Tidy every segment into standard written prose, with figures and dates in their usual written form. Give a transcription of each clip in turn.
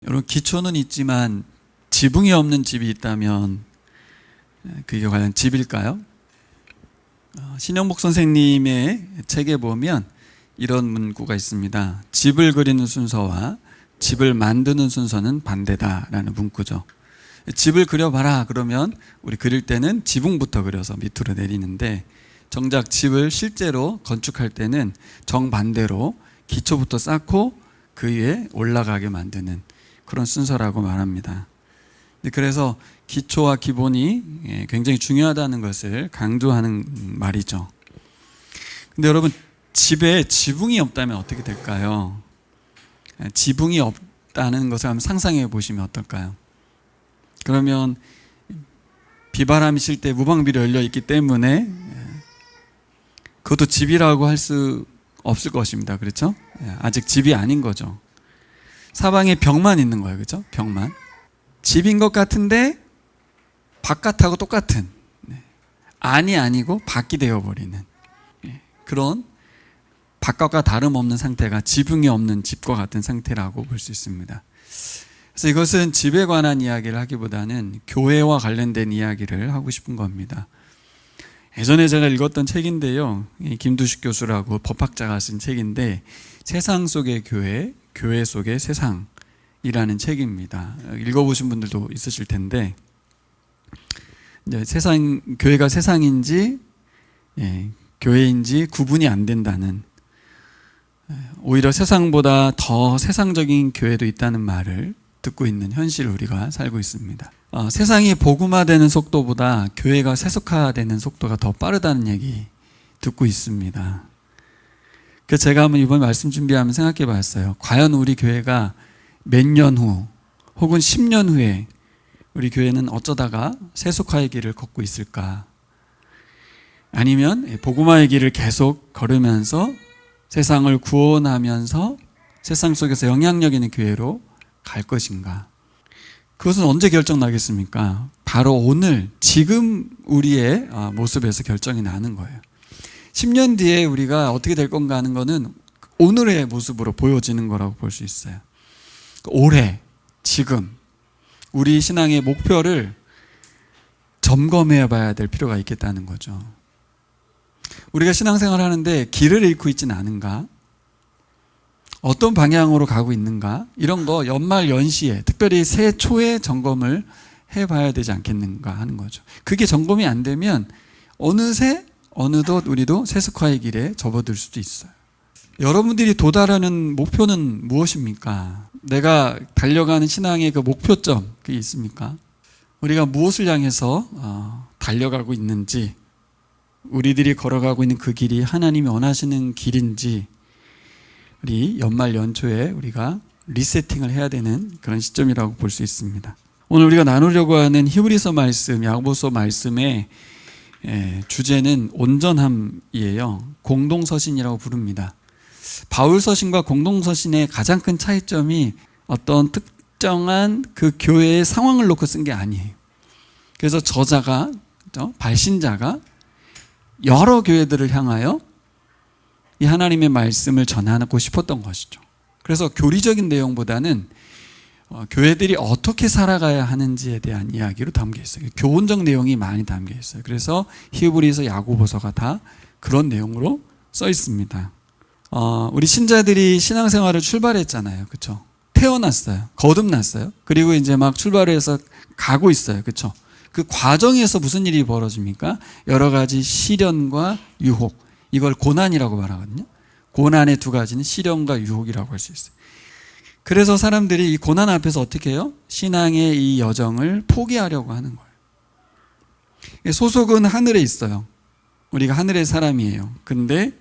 여러분, 기초는 있지만 지붕이 없는 집이 있다면 그게 과연 집일까요? 신영복 선생님의 책에 보면 이런 문구가 있습니다. 집을 그리는 순서와 집을 만드는 순서는 반대다라는 문구죠. 집을 그려봐라 그러면 우리 그릴 때는 지붕부터 그려서 밑으로 내리는데, 정작 집을 실제로 건축할 때는 정반대로 기초부터 쌓고 그 위에 올라가게 만드는 그런 순서라고 말합니다. 그래서 기초와 기본이 굉장히 중요하다는 것을 강조하는 말이죠. 근데 여러분, 집에 지붕이 없다면 어떻게 될까요? 지붕이 없다는 것을 한번 상상해 보시면 어떨까요? 그러면 비바람이 칠 때 무방비로 열려 있기 때문에 그것도 집이라고 할 수 없을 것입니다. 그렇죠? 아직 집이 아닌 거죠. 사방에 벽만 있는 거예요. 그렇죠? 벽만. 집인 것 같은데 바깥하고 똑같은, 안이 아니고 밖이 되어버리는 그런 바깥과 다름없는 상태가 지붕이 없는 집과 같은 상태라고 볼 수 있습니다. 그래서 이것은 집에 관한 이야기를 하기보다는 교회와 관련된 이야기를 하고 싶은 겁니다. 예전에 제가 읽었던 책인데요, 김두식 교수라고 법학자가 쓴 책인데, 세상 속의 교회, 교회 속의 세상이라는 책입니다. 읽어보신 분들도 있으실 텐데, 이제 교회가 세상인지 교회인지 구분이 안 된다는, 오히려 세상보다 더 세상적인 교회도 있다는 말을 듣고 있는 현실을 우리가 살고 있습니다. 세상이 복음화되는 속도보다 교회가 세속화되는 속도가 더 빠르다는 얘기 듣고 있습니다. 그래서 제가 한번 이번 말씀 준비하면 생각해 봤어요. 과연 우리 교회가 몇 년 후 혹은 10년 후에 우리 교회는 어쩌다가 세속화의 길을 걷고 있을까? 아니면 복음화의 길을 계속 걸으면서 세상을 구원하면서 세상 속에서 영향력 있는 교회로 갈 것인가? 그것은 언제 결정나겠습니까? 바로 오늘, 지금 우리의 모습에서 결정이 나는 거예요. 10년 뒤에 우리가 어떻게 될 건가 하는 거는 오늘의 모습으로 보여지는 거라고 볼 수 있어요. 올해, 지금 우리 신앙의 목표를 점검해 봐야 될 필요가 있겠다는 거죠. 우리가 신앙생활을 하는데 길을 잃고 있지는 않은가? 어떤 방향으로 가고 있는가? 이런 거 연말 연시에, 특별히 새해 초에 점검을 해봐야 되지 않겠는가 하는 거죠. 그게 점검이 안 되면 어느새 어느덧 우리도 세속화의 길에 접어들 수도 있어요. 여러분들이 도달하는 목표는 무엇입니까? 내가 달려가는 신앙의 그 목표점, 그게 있습니까? 우리가 무엇을 향해서 달려가고 있는지, 우리들이 걸어가고 있는 그 길이 하나님이 원하시는 길인지, 우리 연말 연초에 우리가 리세팅을 해야 되는 그런 시점이라고 볼 수 있습니다. 오늘 우리가 나누려고 하는 히브리서 말씀, 야고보서 말씀의 주제는 온전함이에요. 공동서신이라고 부릅니다. 바울 서신과 공동서신의 가장 큰 차이점이 어떤 특정한 그 교회의 상황을 놓고 쓴 게 아니에요. 그래서 저자가, 발신자가 여러 교회들을 향하여 이 하나님의 말씀을 전하고 싶었던 것이죠. 그래서 교리적인 내용보다는 교회들이 어떻게 살아가야 하는지에 대한 이야기로 담겨 있어요. 교훈적 내용이 많이 담겨 있어요. 그래서 히브리서, 야고보서가 다 그런 내용으로 써 있습니다. 우리 신자들이 신앙생활을 출발했잖아요. 그렇죠? 태어났어요. 거듭났어요. 그리고 이제 막 출발해서 가고 있어요. 그렇죠? 그 과정에서 무슨 일이 벌어집니까? 여러 가지 시련과 유혹, 이걸 고난이라고 말하거든요. 고난의 두 가지는 시련과 유혹이라고 할 수 있어요. 그래서 사람들이 이 고난 앞에서 어떻게 해요? 신앙의 이 여정을 포기하려고 하는 거예요. 소속은 하늘에 있어요. 우리가 하늘의 사람이에요. 근데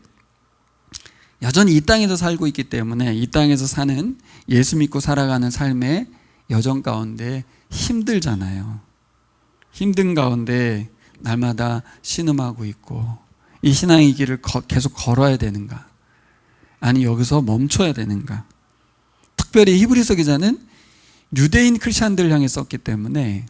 여전히 이 땅에서 살고 있기 때문에 이 땅에서 사는 예수 믿고 살아가는 삶의 여정 가운데 힘들잖아요. 힘든 가운데 날마다 신음하고 있고, 이 신앙의 길을 계속 걸어야 되는가? 아니 여기서 멈춰야 되는가? 특별히 히브리서 기자는 유대인 크리스찬들을 향해 썼기 때문에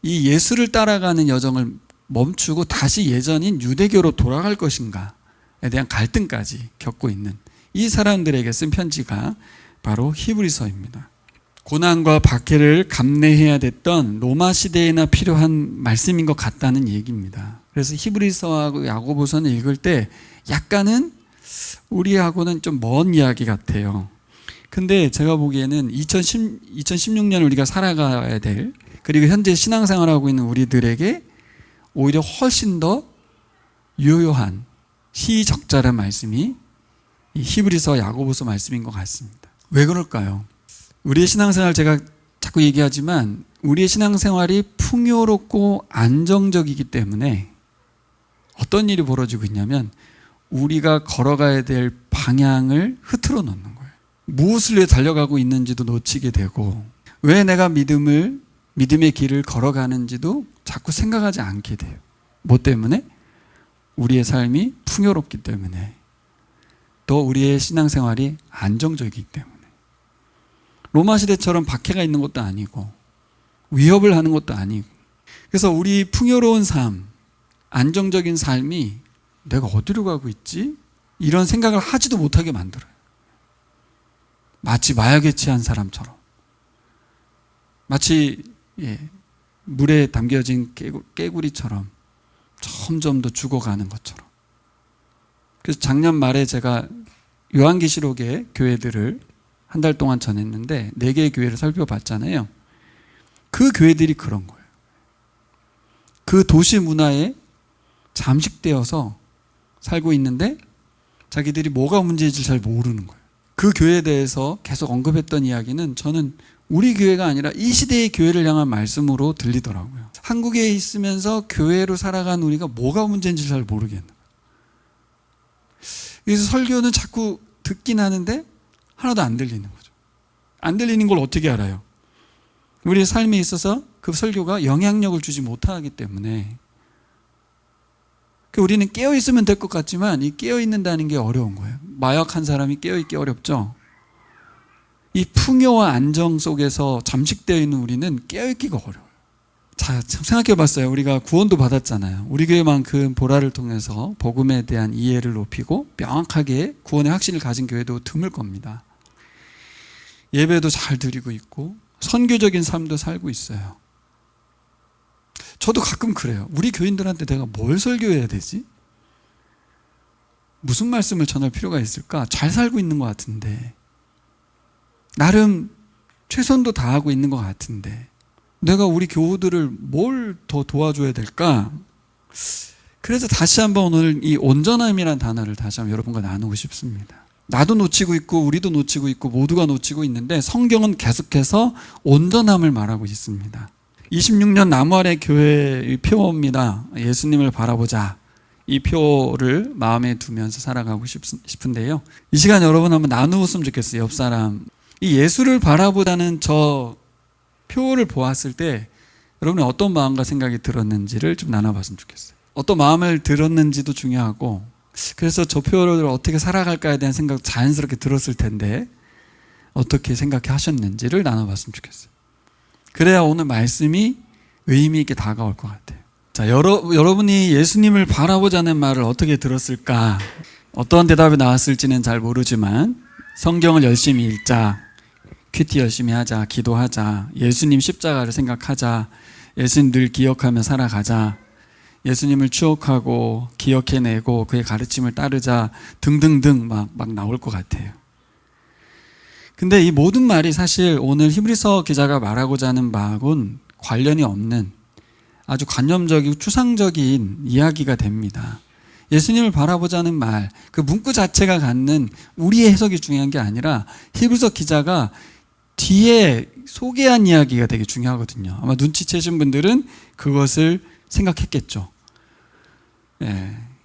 이 예수를 따라가는 여정을 멈추고 다시 예전인 유대교로 돌아갈 것인가에 대한 갈등까지 겪고 있는 이 사람들에게 쓴 편지가 바로 히브리서입니다. 고난과 박해를 감내해야 됐던 로마 시대에나 필요한 말씀인 것 같다는 얘기입니다. 그래서 히브리서하고 야고보서는 읽을 때 약간은 우리하고는 좀 먼 이야기 같아요. 근데 제가 보기에는 2016년 우리가 살아가야 될, 그리고 현재 신앙생활하고 있는 우리들에게 오히려 훨씬 더 유효한 시적절한 말씀이 이 히브리서 야고보서 말씀인 것 같습니다. 왜 그럴까요? 우리의 신앙생활, 제가 자꾸 얘기하지만 우리의 신앙생활이 풍요롭고 안정적이기 때문에 어떤 일이 벌어지고 있냐면 우리가 걸어가야 될 방향을 흐트러 놓는 거예요. 무엇을 위해 달려가고 있는지도 놓치게 되고, 왜 내가 믿음의 길을 걸어가는지도 자꾸 생각하지 않게 돼요. 뭐 때문에? 우리의 삶이 풍요롭기 때문에, 또 우리의 신앙생활이 안정적이기 때문에. 로마 시대처럼 박해가 있는 것도 아니고 위협을 하는 것도 아니고, 그래서 우리 풍요로운 삶, 안정적인 삶이 내가 어디로 가고 있지? 이런 생각을 하지도 못하게 만들어요. 마치 마약에 취한 사람처럼, 마치 물에 담겨진 깨구리처럼 점점 더 죽어가는 것처럼. 그래서 작년 말에 제가 요한계시록의 교회들을 한 달 동안 전했는데 4개의 교회를 살펴봤잖아요. 그 교회들이 그런 거예요. 그 도시 문화에 잠식되어서 살고 있는데 자기들이 뭐가 문제인지 잘 모르는 거예요. 그 교회에 대해서 계속 언급했던 이야기는 저는 우리 교회가 아니라 이 시대의 교회를 향한 말씀으로 들리더라고요. 한국에 있으면서 교회로 살아간 우리가 뭐가 문제인지 잘 모르겠는 거예요. 그래서 설교는 자꾸 듣긴 하는데 하나도 안 들리는 거죠. 안 들리는 걸 어떻게 알아요? 우리의 삶에 있어서 그 설교가 영향력을 주지 못하기 때문에 우리는 깨어있으면 될 것 같지만 이 깨어있는다는 게 어려운 거예요. 마약한 사람이 깨어있기 어렵죠. 이 풍요와 안정 속에서 잠식되어 있는 우리는 깨어있기가 어려워요. 자, 생각해 봤어요. 우리가 구원도 받았잖아요. 우리 교회만큼 보라를 통해서 복음에 대한 이해를 높이고 명확하게 구원의 확신을 가진 교회도 드물 겁니다. 예배도 잘 드리고 있고 선교적인 삶도 살고 있어요. 저도 가끔 그래요. 우리 교인들한테 내가 뭘 설교해야 되지? 무슨 말씀을 전할 필요가 있을까? 잘 살고 있는 것 같은데, 나름 최선도 다하고 있는 것 같은데 내가 우리 교우들을 뭘 더 도와줘야 될까? 그래서 다시 한번 오늘 이 온전함이라는 단어를 다시 한번 여러분과 나누고 싶습니다. 나도 놓치고 있고 우리도 놓치고 있고 모두가 놓치고 있는데 성경은 계속해서 온전함을 말하고 있습니다. 26년 나무아래 교회의 표입니다. 예수님을 바라보자. 이 표를 마음에 두면서 살아가고 싶은데요. 이 시간 여러분 한번 나누었으면 좋겠어요. 옆 사람. 이 예수를 바라보다는 저 표를 보았을 때 여러분이 어떤 마음과 생각이 들었는지를 좀 나눠봤으면 좋겠어요. 어떤 마음을 들었는지도 중요하고, 그래서 저 표를 어떻게 살아갈까에 대한 생각 자연스럽게 들었을 텐데 어떻게 생각해 하셨는지를 나눠봤으면 좋겠어요. 그래야 오늘 말씀이 의미 있게 다가올 것 같아요. 자, 여러분이 예수님을 바라보자는 말을 어떻게 들었을까? 어떤 대답이 나왔을지는 잘 모르지만 성경을 열심히 읽자, 큐티 열심히 하자, 기도하자, 예수님 십자가를 생각하자, 예수님 늘 기억하며 살아가자, 예수님을 추억하고 기억해내고 그의 가르침을 따르자 등등등 막 나올 것 같아요. 근데 이 모든 말이 사실 오늘 히브리서 기자가 말하고자 하는 바하고는 관련이 없는 아주 관념적이고 추상적인 이야기가 됩니다. 예수님을 바라보자는 말, 그 문구 자체가 갖는 우리의 해석이 중요한 게 아니라 히브리서 기자가 뒤에 소개한 이야기가 되게 중요하거든요. 아마 눈치채신 분들은 그것을 생각했겠죠.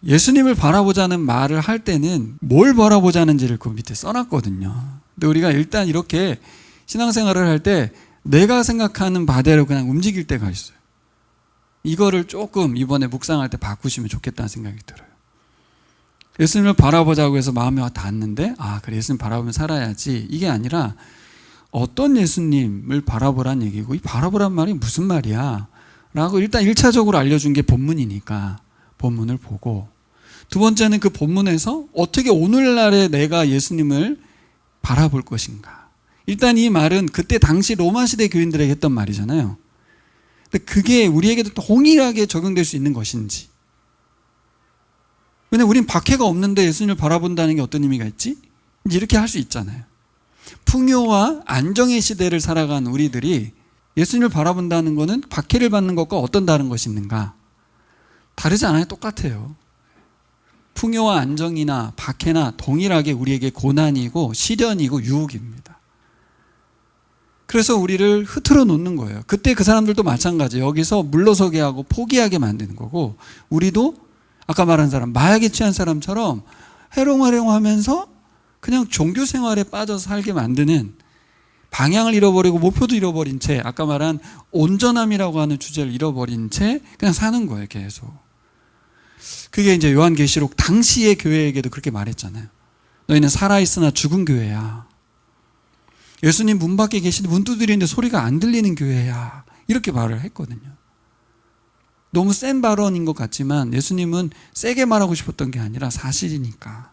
예수님을 바라보자는 말을 할 때는 뭘 바라보자는지를 그 밑에 써놨거든요. 근데 우리가 일단 이렇게 신앙생활을 할 때 내가 생각하는 바대로 그냥 움직일 때가 있어요. 이거를 조금 이번에 묵상할 때 바꾸시면 좋겠다는 생각이 들어요. 예수님을 바라보자고 해서 마음에 와 닿았는데, 그래, 예수님 바라보면 살아야지. 이게 아니라 어떤 예수님을 바라보란 얘기고, 이 바라보란 말이 무슨 말이야? 라고 일단 1차적으로 알려준 게 본문이니까 본문을 보고, 두 번째는 그 본문에서 어떻게 오늘날에 내가 예수님을 바라볼 것인가. 일단 이 말은 그때 당시 로마 시대 교인들에게 했던 말이잖아요. 근데 그게 우리에게도 동일하게 적용될 수 있는 것인지. 왜냐면 우린 박해가 없는데 예수님을 바라본다는 게 어떤 의미가 있지? 이렇게 할 수 있잖아요. 풍요와 안정의 시대를 살아간 우리들이 예수님을 바라본다는 것은 박해를 받는 것과 어떤 다른 것이 있는가? 다르지 않아요. 똑같아요. 풍요와 안정이나 박해나 동일하게 우리에게 고난이고 시련이고 유혹입니다. 그래서 우리를 흐트러 놓는 거예요. 그때 그 사람들도 마찬가지예요. 여기서 물러서게 하고 포기하게 만드는 거고, 우리도 아까 말한 사람, 마약에 취한 사람처럼 해롱해롱하면서 그냥 종교 생활에 빠져서 살게 만드는, 방향을 잃어버리고 목표도 잃어버린 채, 아까 말한 온전함이라고 하는 주제를 잃어버린 채 그냥 사는 거예요. 계속. 그게 이제 요한계시록 당시의 교회에게도 그렇게 말했잖아요. 너희는 살아있으나 죽은 교회야. 예수님 문 밖에 계시는데 문 두드리는데 소리가 안 들리는 교회야. 이렇게 말을 했거든요. 너무 센 발언인 것 같지만 예수님은 세게 말하고 싶었던 게 아니라 사실이니까.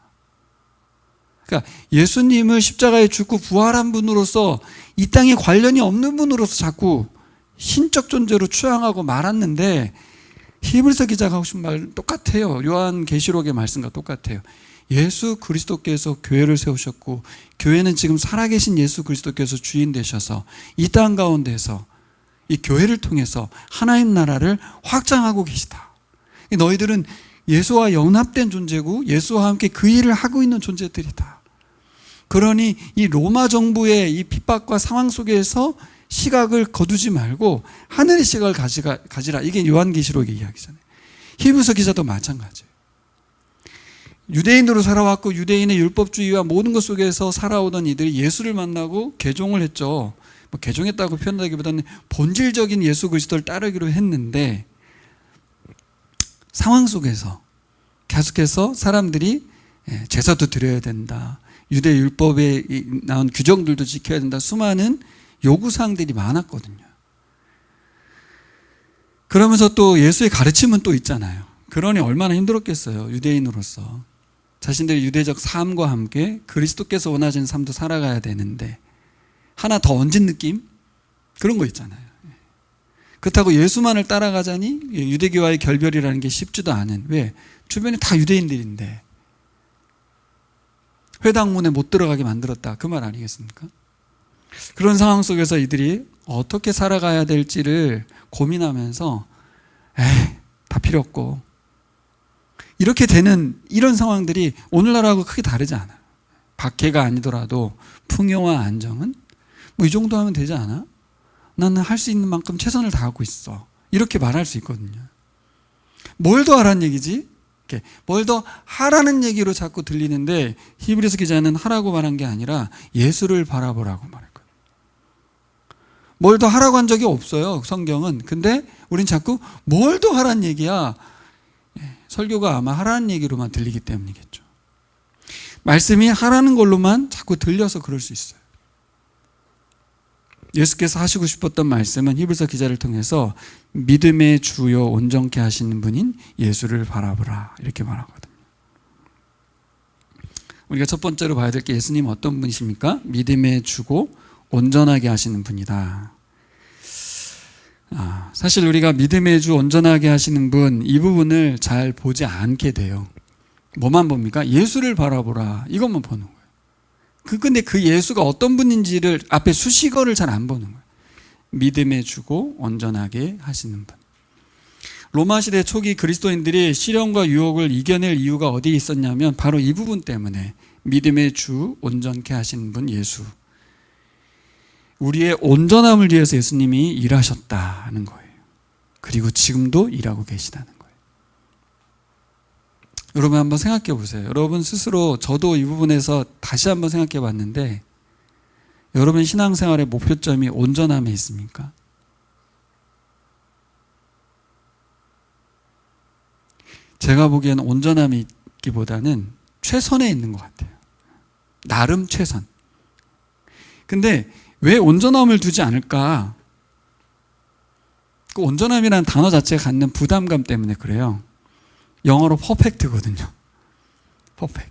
그러니까 예수님을 십자가에 죽고 부활한 분으로서 이 땅에 관련이 없는 분으로서 자꾸 신적 존재로 추앙하고 말았는데, 히브리서 기자가 하고 싶은 말 똑같아요. 요한계시록의 말씀과 똑같아요. 예수 그리스도께서 교회를 세우셨고, 교회는 지금 살아계신 예수 그리스도께서 주인 되셔서 이 땅 가운데서 이 교회를 통해서 하나님 나라를 확장하고 계시다. 너희들은 예수와 연합된 존재고 예수와 함께 그 일을 하고 있는 존재들이다. 그러니 이 로마 정부의 이 핍박과 상황 속에서 시각을 거두지 말고 하늘의 시각을 가지라. 이게 요한계시록의 이야기잖아요. 히브리서 기자도 마찬가지예요. 유대인으로 살아왔고 유대인의 율법주의와 모든 것 속에서 살아오던 이들이 예수를 만나고 개종을 했죠. 뭐 개종했다고 표현하기보다는 본질적인 예수 그리스도를 따르기로 했는데, 상황 속에서 계속해서 사람들이 제사도 드려야 된다, 유대 율법에 나온 규정들도 지켜야 된다, 수많은 요구사항들이 많았거든요. 그러면서 또 예수의 가르침은 또 있잖아요. 그러니 얼마나 힘들었겠어요. 유대인으로서 자신들의 유대적 삶과 함께 그리스도께서 원하시는 삶도 살아가야 되는데, 하나 더 얹은 느낌? 그런 거 있잖아요. 그렇다고 예수만을 따라가자니 유대교와의 결별이라는 게 쉽지도 않은, 왜? 주변에 다 유대인들인데 회당문에 못 들어가게 만들었다, 그 말 아니겠습니까? 그런 상황 속에서 이들이 어떻게 살아가야 될지를 고민하면서 다 필요 없고, 이렇게 되는 이런 상황들이 오늘날하고 크게 다르지 않아요. 박해가 아니더라도 풍요와 안정은 뭐 이 정도 하면 되지 않아? 나는 할 수 있는 만큼 최선을 다하고 있어. 이렇게 말할 수 있거든요. 뭘 더 하라는 얘기지? 뭘 더 하라는 얘기로 자꾸 들리는데, 히브리서 기자는 하라고 말한 게 아니라 예수를 바라보라고 말했거든요. 뭘 더 하라고 한 적이 없어요, 성경은. 근데 우린 자꾸 뭘 더 하라는 얘기야. 설교가 아마 하라는 얘기로만 들리기 때문이겠죠. 말씀이 하라는 걸로만 자꾸 들려서 그럴 수 있어요. 예수께서 하시고 싶었던 말씀은 히브리서 기자를 통해서 믿음의 주요 온전케 하시는 분인 예수를 바라보라, 이렇게 말하거든요. 우리가 첫 번째로 봐야 될 게, 예수님 어떤 분이십니까? 믿음의 주고 온전하게 하시는 분이다. 사실 우리가 믿음의 주 온전하게 하시는 분, 이 부분을 잘 보지 않게 돼요. 뭐만 봅니까? 예수를 바라보라, 이것만 보는 거예요. 근데 그 예수가 어떤 분인지를 앞에 수식어를 잘 안 보는 거예요. 믿음의 주고 온전하게 하시는 분. 로마 시대 초기 그리스도인들이 시련과 유혹을 이겨낼 이유가 어디에 있었냐면 바로 이 부분 때문에, 믿음의 주 온전케 하시는 분 예수. 우리의 온전함을 위해서 예수님이 일하셨다는 거예요. 그리고 지금도 일하고 계시다는 거예요. 여러분 한번 생각해 보세요. 여러분 스스로, 저도 이 부분에서 다시 한번 생각해 봤는데, 여러분 신앙생활의 목표점이 온전함에 있습니까? 제가 보기에는 온전함이 있기보다는 최선에 있는 것 같아요. 나름 최선. 근데 왜 온전함을 두지 않을까? 그 온전함이라는 단어 자체가 갖는 부담감 때문에 그래요. 영어로 퍼펙트거든요. 퍼펙트.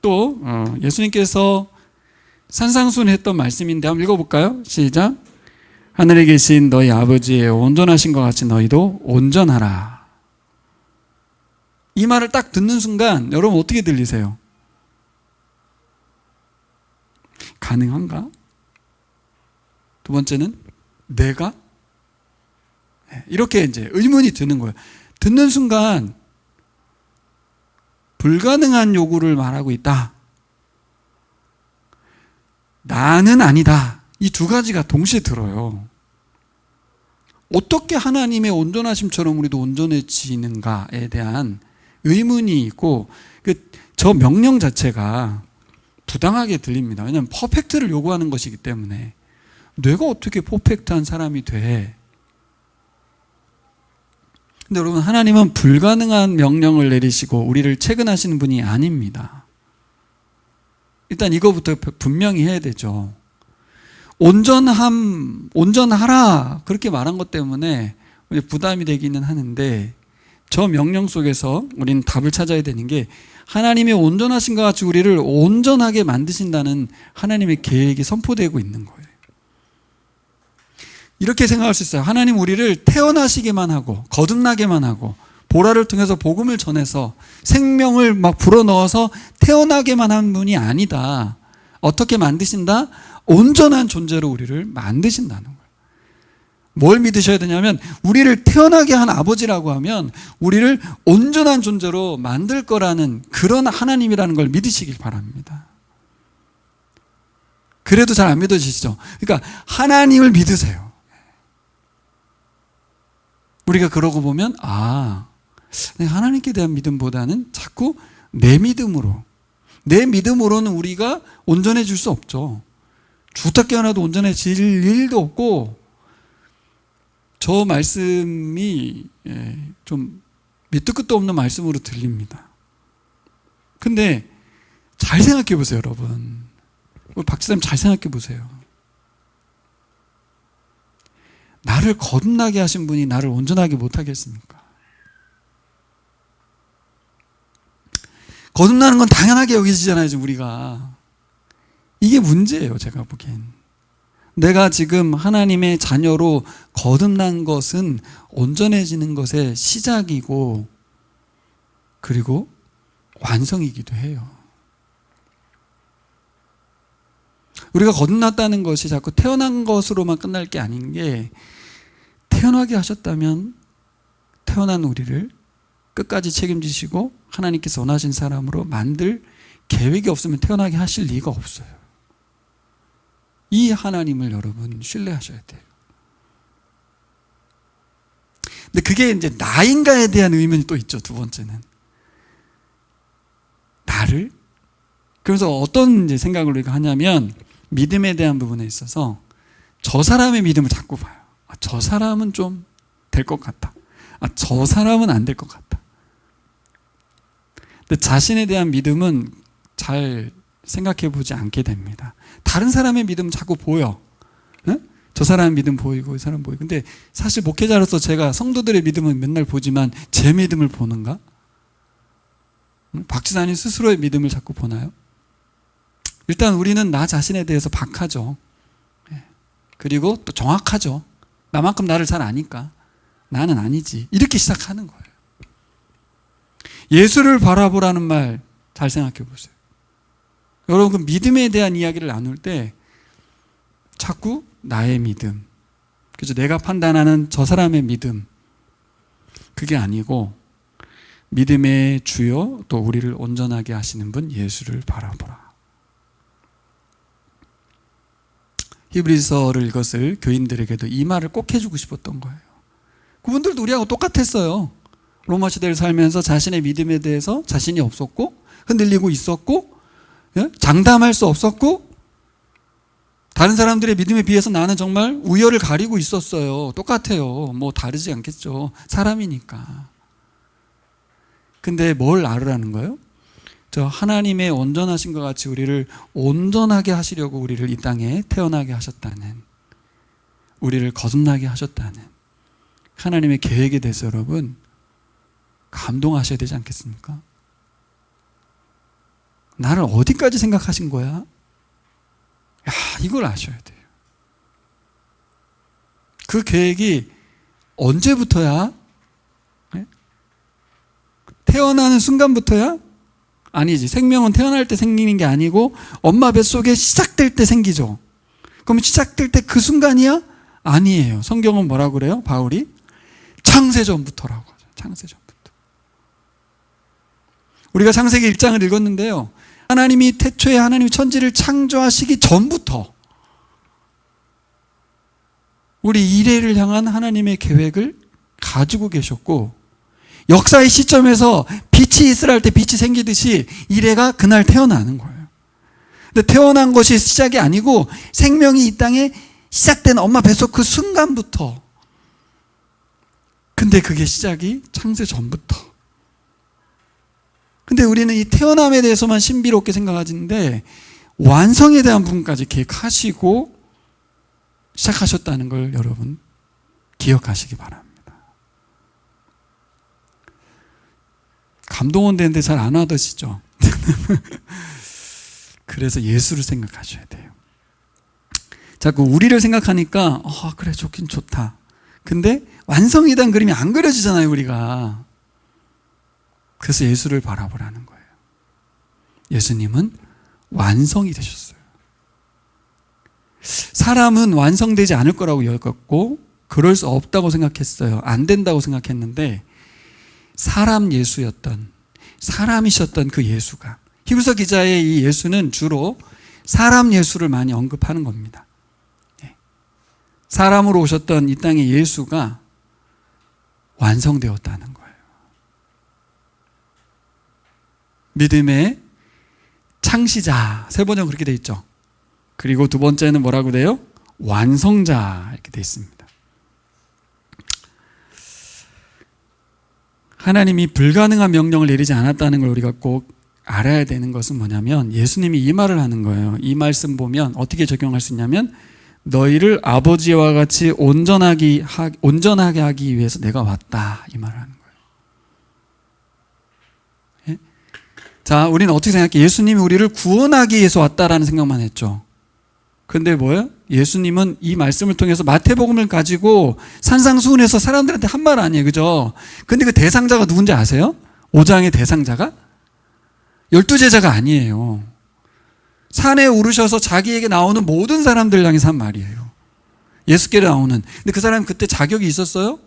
또 예수님께서 산상수훈했던 말씀인데 한번 읽어볼까요? 시작. 하늘에 계신 너희 아버지의 온전하신 것 같이 너희도 온전하라. 이 말을 딱 듣는 순간 여러분 어떻게 들리세요? 가능한가? 두 번째는 내가? 이렇게 이제 의문이 드는 거예요. 듣는 순간 불가능한 요구를 말하고 있다. 나는 아니다. 이 두 가지가 동시에 들어요. 어떻게 하나님의 온전하심처럼 우리도 온전해지는가에 대한 의문이 있고 저 명령 자체가 부당하게 들립니다. 왜냐하면 퍼펙트를 요구하는 것이기 때문에 내가 어떻게 퍼펙트한 사람이 돼? 근데 여러분 하나님은 불가능한 명령을 내리시고 우리를 채근하시는 분이 아닙니다. 일단 이거부터 분명히 해야 되죠. 온전하라 그렇게 말한 것 때문에 부담이 되기는 하는데 저 명령 속에서 우리는 답을 찾아야 되는 게 하나님의 온전하신 것 같이 우리를 온전하게 만드신다는 하나님의 계획이 선포되고 있는 거예요. 이렇게 생각할 수 있어요. 하나님 우리를 태어나시게만 하고 거듭나게만 하고 보라를 통해서 복음을 전해서 생명을 막 불어넣어서 태어나게만 한 분이 아니다. 어떻게 만드신다? 온전한 존재로 우리를 만드신다는 거예요. 뭘 믿으셔야 되냐면 우리를 태어나게 한 아버지라고 하면 우리를 온전한 존재로 만들 거라는 그런 하나님이라는 걸 믿으시길 바랍니다. 그래도 잘 안 믿어지시죠? 그러니까 하나님을 믿으세요. 우리가 그러고 보면 하나님께 대한 믿음보다는 자꾸 내 믿음으로는 우리가 온전해질 수 없죠. 죽다 깨어나도 온전해질 일도 없고 저 말씀이 좀 밑도 끝도 없는 말씀으로 들립니다. 근데 잘 생각해 보세요, 여러분. 박 지사님 잘 생각해 보세요. 나를 거듭나게 하신 분이 나를 온전하게 못하겠습니까? 거듭나는 건 당연하게 여기시잖아요, 지금 우리가. 이게 문제예요, 제가 보기엔. 내가 지금 하나님의 자녀로 거듭난 것은 온전해지는 것의 시작이고 그리고 완성이기도 해요. 우리가 거듭났다는 것이 자꾸 태어난 것으로만 끝날 게 아닌 게 태어나게 하셨다면 태어난 우리를 끝까지 책임지시고 하나님께서 원하신 사람으로 만들 계획이 없으면 태어나게 하실 리가 없어요. 이 하나님을 여러분 신뢰하셔야 돼요. 근데 그게 이제 나인가에 대한 의문이 또 있죠. 두 번째는 나를 그래서 어떤 이제 생각을 우리가 하냐면 믿음에 대한 부분에 있어서 저 사람의 믿음을 자꾸 봐요. 저 사람은 좀 될 것 같다. 저 사람은 안 될 것 같다. 근데 자신에 대한 믿음은 잘 생각해 보지 않게 됩니다. 다른 사람의 믿음은 자꾸 보여. 저 사람의 믿음 보이고 이 사람 보이고. 근데 사실 목회자로서 제가 성도들의 믿음은 맨날 보지만 제 믿음을 보는가? 박 지사님 스스로의 믿음을 자꾸 보나요? 일단 우리는 나 자신에 대해서 박하죠. 그리고 또 정확하죠. 나만큼 나를 잘 아니까 나는 아니지. 이렇게 시작하는 거예요. 예수를 바라보라는 말 잘 생각해 보세요. 여러분 그 믿음에 대한 이야기를 나눌 때 자꾸 나의 믿음, 그죠? 내가 판단하는 저 사람의 믿음, 그게 아니고 믿음의 주요 또 우리를 온전하게 하시는 분 예수를 바라보라. 히브리서를 읽었을 교인들에게도 이 말을 꼭 해주고 싶었던 거예요. 그분들도 우리하고 똑같았어요. 로마 시대를 살면서 자신의 믿음에 대해서 자신이 없었고 흔들리고 있었고 장담할 수 없었고 다른 사람들의 믿음에 비해서 나는 정말 우열을 가리고 있었어요. 똑같아요. 뭐 다르지 않겠죠. 사람이니까. 근데 뭘 알으라는 거예요? 저 하나님의 온전하신 것 같이 우리를 온전하게 하시려고 우리를 이 땅에 태어나게 하셨다는, 우리를 거듭나게 하셨다는 하나님의 계획에 대해서 여러분 감동하셔야 되지 않겠습니까? 나를 어디까지 생각하신 거야? 이걸 아셔야 돼요. 그 계획이 언제부터야? 네? 태어나는 순간부터야? 아니지. 생명은 태어날 때 생기는 게 아니고 엄마 뱃속에 시작될 때 생기죠. 그럼 시작될 때 그 순간이야? 아니에요. 성경은 뭐라고 그래요? 바울이 창세전부터라고 하죠. 창세전부터. 우리가 창세기 1장을 읽었는데요. 하나님이 태초에 하나님이 천지를 창조하시기 전부터 우리 이래를 향한 하나님의 계획을 가지고 계셨고, 역사의 시점에서 빛이 있으라 할 때 빛이 생기듯이 이래가 그날 태어나는 거예요. 근데 태어난 것이 시작이 아니고 생명이 이 땅에 시작된 엄마 뱃속 그 순간부터. 근데 그게 시작이 창세 전부터. 근데 우리는 이 태어남에 대해서만 신비롭게 생각하는데 완성에 대한 부분까지 계획하시고 시작하셨다는 걸 여러분 기억하시기 바랍니다. 감동원 되는데 잘 안 와드시죠? 그래서 예수를 생각하셔야 돼요. 자꾸 우리를 생각하니까 그래 좋긴 좋다. 근데 완성에 대한 그림이 안 그려지잖아요, 우리가. 그래서 예수를 바라보라는 거예요. 예수님은 완성이 되셨어요. 사람은 완성되지 않을 거라고 여겼고 그럴 수 없다고 생각했어요. 안 된다고 생각했는데 사람 예수였던, 사람이셨던 그 예수가, 히브리서 기자의 이 예수는 주로 사람 예수를 많이 언급하는 겁니다. 사람으로 오셨던 이 땅의 예수가 완성되었다는 거예요. 믿음의 창시자, 세 번째는 그렇게 돼 있죠. 그리고 두 번째는 뭐라고 돼요? 완성자, 이렇게 돼 있습니다. 하나님이 불가능한 명령을 내리지 않았다는 걸 우리가 꼭 알아야 되는 것은 뭐냐면, 예수님이 이 말을 하는 거예요. 이 말씀 보면 어떻게 적용할 수 있냐면, 너희를 아버지와 같이 온전하게 하기 위해서 내가 왔다, 이 말을 하는 거예요. 예? 자, 우리는 어떻게 생각해? 예수님이 우리를 구원하기 위해서 왔다라는 생각만 했죠. 근데 뭐예요? 예수님은 이 말씀을 통해서 마태복음을 가지고 산상수훈에서 사람들한테 한 말 아니에요, 그죠? 근데 그 대상자가 누군지 아세요? 5장의 대상자가 12제자가 아니에요. 산에 오르셔서 자기에게 나오는 모든 사람들 향해서 한 말이에요. 예수께로 나오는. 근데 그 사람이 그때 자격이 있었어요?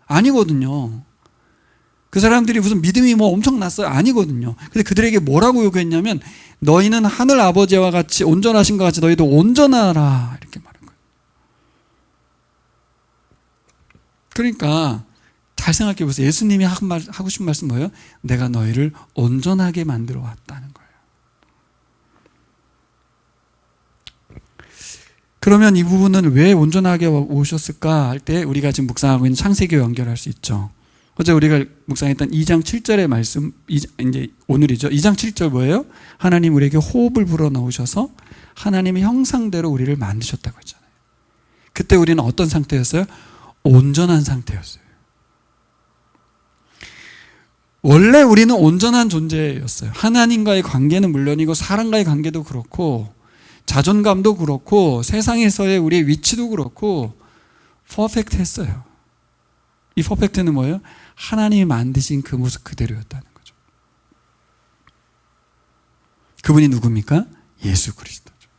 아니거든요. 그 사람들이 무슨 믿음이 뭐 엄청났어요? 아니거든요. 근데 그들에게 뭐라고 요구했냐면, 너희는 하늘 아버지와 같이 온전하신 것 같이 너희도 온전하라, 이렇게 말한 거예요. 그러니까 잘 생각해 보세요. 예수님이 하고 싶은 말씀 뭐예요? 내가 너희를 온전하게 만들어 왔다는 거예요. 그러면 이 부분은 왜 온전하게 오셨을까 할 때 우리가 지금 묵상하고 있는 창세기와 연결할 수 있죠. 어제 우리가 묵상했던 2장 7절의 말씀, 이제 오늘이죠. 2장 7절 뭐예요? 하나님 우리에게 호흡을 불어넣으셔서 하나님의 형상대로 우리를 만드셨다고 했잖아요. 그때 우리는 어떤 상태였어요? 온전한 상태였어요. 원래 우리는 온전한 존재였어요. 하나님과의 관계는 물론이고 사람과의 관계도 그렇고 자존감도 그렇고 세상에서의 우리의 위치도 그렇고 퍼펙트했어요. 이 퍼펙트는 뭐예요? 하나님이 만드신 그 모습 그대로였다는 거죠. 그분이 누굽니까? 예수 그리스도죠.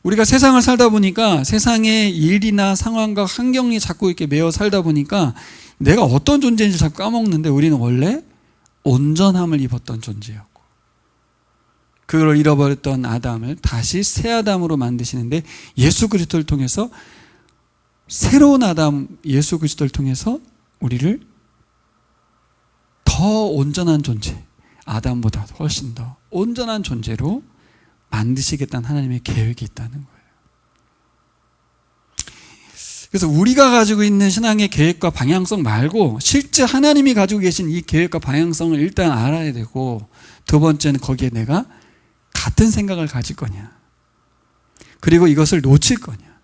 우리가 세상을 살다 보니까 세상의 일이나 상황과 환경이 자꾸 이렇게 매여 살다 보니까 내가 어떤 존재인지 자꾸 까먹는데, 우리는 원래 온전함을 입었던 존재였고 그걸 잃어버렸던 아담을 다시 새 아담으로 만드시는데, 예수 그리스도를 통해서 새로운 아담 예수 그리스도를 통해서 우리를 더 온전한 존재, 아담보다 훨씬 더 온전한 존재로 만드시겠다는 하나님의 계획이 있다는 거예요. 그래서 우리가 가지고 있는 신앙의 계획과 방향성 말고 실제 하나님이 가지고 계신 이 계획과 방향성을 일단 알아야 되고, 두 번째는 거기에 내가 같은 생각을 가질 거냐, 그리고 이것을 놓칠 거냐.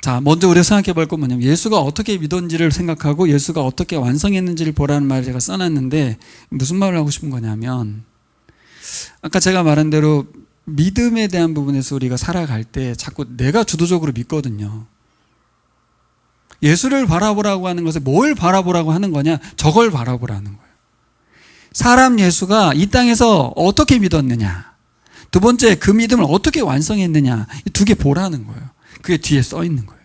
자, 먼저 우리가 생각해 볼 건 뭐냐면 예수가 어떻게 믿었는지를 생각하고 예수가 어떻게 완성했는지를 보라는 말을 제가 써놨는데 무슨 말을 하고 싶은 거냐면 아까 제가 말한 대로 믿음에 대한 부분에서 우리가 살아갈 때 자꾸 내가 주도적으로 믿거든요. 예수를 바라보라고 하는 것은 뭘 바라보라고 하는 거냐? 저걸 바라보라는 거예요. 사람 예수가 이 땅에서 어떻게 믿었느냐? 두 번째, 그 믿음을 어떻게 완성했느냐? 이 두 개 보라는 거예요. 그게 뒤에 써 있는 거예요.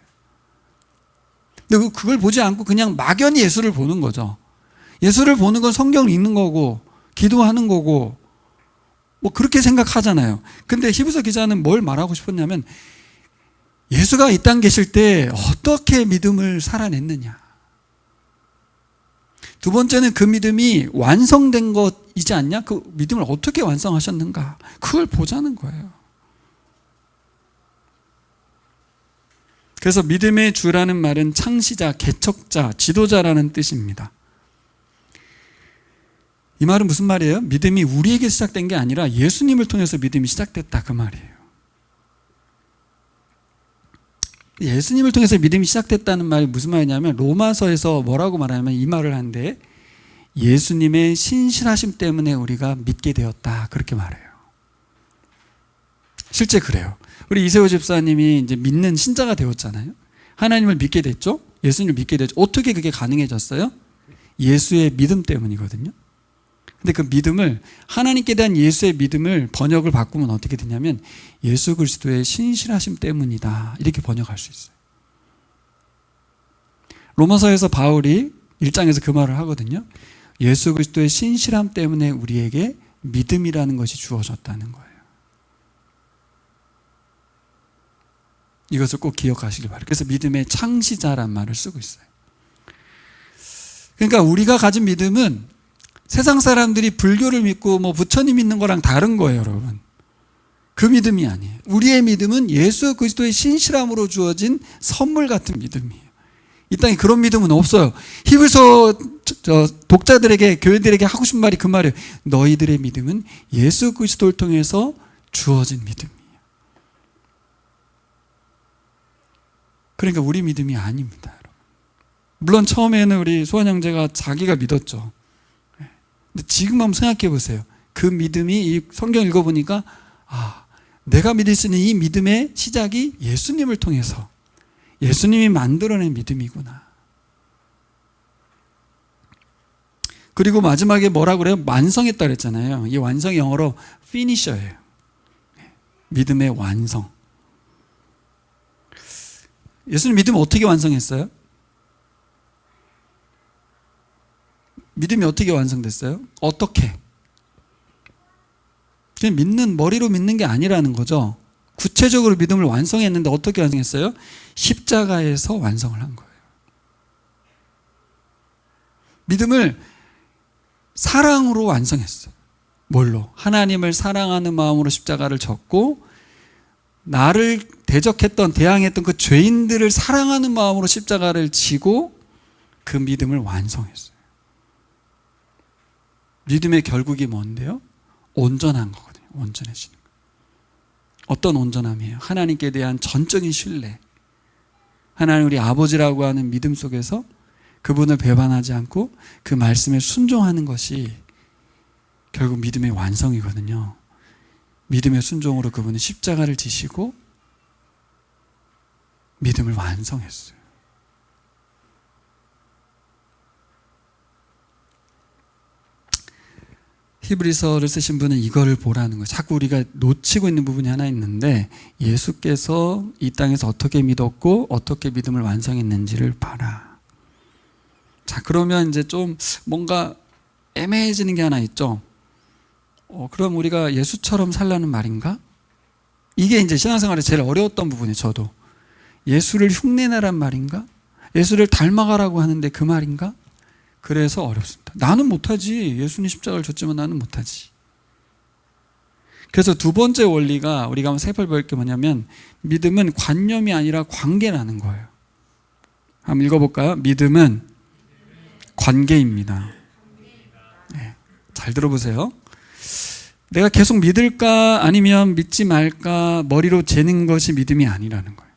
근데 그걸 보지 않고 그냥 막연히 예수를 보는 거죠. 예수를 보는 건 성경을 읽는 거고 기도하는 거고 뭐 그렇게 생각하잖아요. 근데 히브리서 기자는 뭘 말하고 싶었냐면 예수가 이 땅 계실 때 어떻게 믿음을 살아냈느냐. 두 번째는 그 믿음이 완성된 것이지 않냐? 그 믿음을 어떻게 완성하셨는가? 그걸 보자는 거예요. 그래서 믿음의 주라는 말은 창시자, 개척자, 지도자라는 뜻입니다. 이 말은 무슨 말이에요? 믿음이 우리에게 시작된 게 아니라 예수님을 통해서 믿음이 시작됐다 그 말이에요. 예수님을 통해서 믿음이 시작됐다는 말이 무슨 말이냐면 로마서에서 뭐라고 말하냐면 이 말을 하는데 예수님의 신실하심 때문에 우리가 믿게 되었다 그렇게 말해요. 실제 그래요. 우리 이세호 집사님이 이제 믿는 신자가 되었잖아요. 하나님을 믿게 됐죠. 예수님을 믿게 됐죠. 어떻게 그게 가능해졌어요? 예수의 믿음 때문이거든요. 근데 그 믿음을 하나님께 대한 예수의 믿음을 번역을 바꾸면 어떻게 되냐면 예수 그리스도의 신실하심 때문이다 이렇게 번역할 수 있어요. 로마서에서 바울이 1장에서 그 말을 하거든요. 예수 그리스도의 신실함 때문에 우리에게 믿음이라는 것이 주어졌다는 거예요. 이것을 꼭 기억하시길 바랍니다. 그래서 믿음의 창시자란 말을 쓰고 있어요. 그러니까 우리가 가진 믿음은 세상 사람들이 불교를 믿고 뭐 부처님 믿는 거랑 다른 거예요, 여러분. 그 믿음이 아니에요. 우리의 믿음은 예수 그리스도의 신실함으로 주어진 선물 같은 믿음이에요. 이 땅에 그런 믿음은 없어요. 히브리서 독자들에게, 교회들에게 하고 싶은 말이 그 말이에요. 너희들의 믿음은 예수 그리스도를 통해서 주어진 믿음이에요. 그러니까 우리 믿음이 아닙니다, 여러분. 물론 처음에는 우리 소원 형제가 자기가 믿었죠. 근데 지금 한번 생각해 보세요. 그 믿음이 이 성경 읽어보니까 내가 믿을 수 있는 이 믿음의 시작이 예수님을 통해서 예수님이 만들어낸 믿음이구나. 그리고 마지막에 뭐라고 그래요? 완성했다 그랬잖아요. 이 완성이 영어로 finisher예요. 믿음의 완성. 예수님 믿음 어떻게 완성했어요? 믿음이 어떻게 완성됐어요? 어떻게? 그냥 머리로 믿는 게 아니라는 거죠. 구체적으로 믿음을 완성했는데 어떻게 완성했어요? 십자가에서 완성을 한 거예요. 믿음을 사랑으로 완성했어요. 뭘로? 하나님을 사랑하는 마음으로 십자가를 졌고 나를 대항했던 그 죄인들을 사랑하는 마음으로 십자가를 지고 그 믿음을 완성했어요. 믿음의 결국이 뭔데요? 온전한 거거든요. 온전해지는 거. 어떤 온전함이에요? 하나님께 대한 전적인 신뢰. 하나님 우리 아버지라고 하는 믿음 속에서 그분을 배반하지 않고 그 말씀에 순종하는 것이 결국 믿음의 완성이거든요. 믿음의 순종으로 그분은 십자가를 지시고 믿음을 완성했어요. 히브리서를 쓰신 분은 이거를 보라는 거예요. 자꾸 우리가 놓치고 있는 부분이 하나 있는데 예수께서 이 땅에서 어떻게 믿었고 어떻게 믿음을 완성했는지를 봐라. 자, 그러면 이제 좀 뭔가 애매해지는 게 하나 있죠. 그럼 우리가 예수처럼 살라는 말인가? 이게 이제 신앙생활에 제일 어려웠던 부분이에요. 저도. 예수를 흉내내란 말인가? 예수를 닮아가라고 하는데 그 말인가? 그래서 어렵습니다. 나는 못하지. 예수님 십자가를 줬지만 나는 못하지. 그래서 두 번째 원리가 우리가 한번 살펴볼 게 뭐냐면 믿음은 관념이 아니라 관계라는 거예요. 한번 읽어볼까요? 믿음은 관계입니다. 네, 잘 들어보세요. 내가 계속 믿을까 아니면 믿지 말까 머리로 재는 것이 믿음이 아니라는 거예요.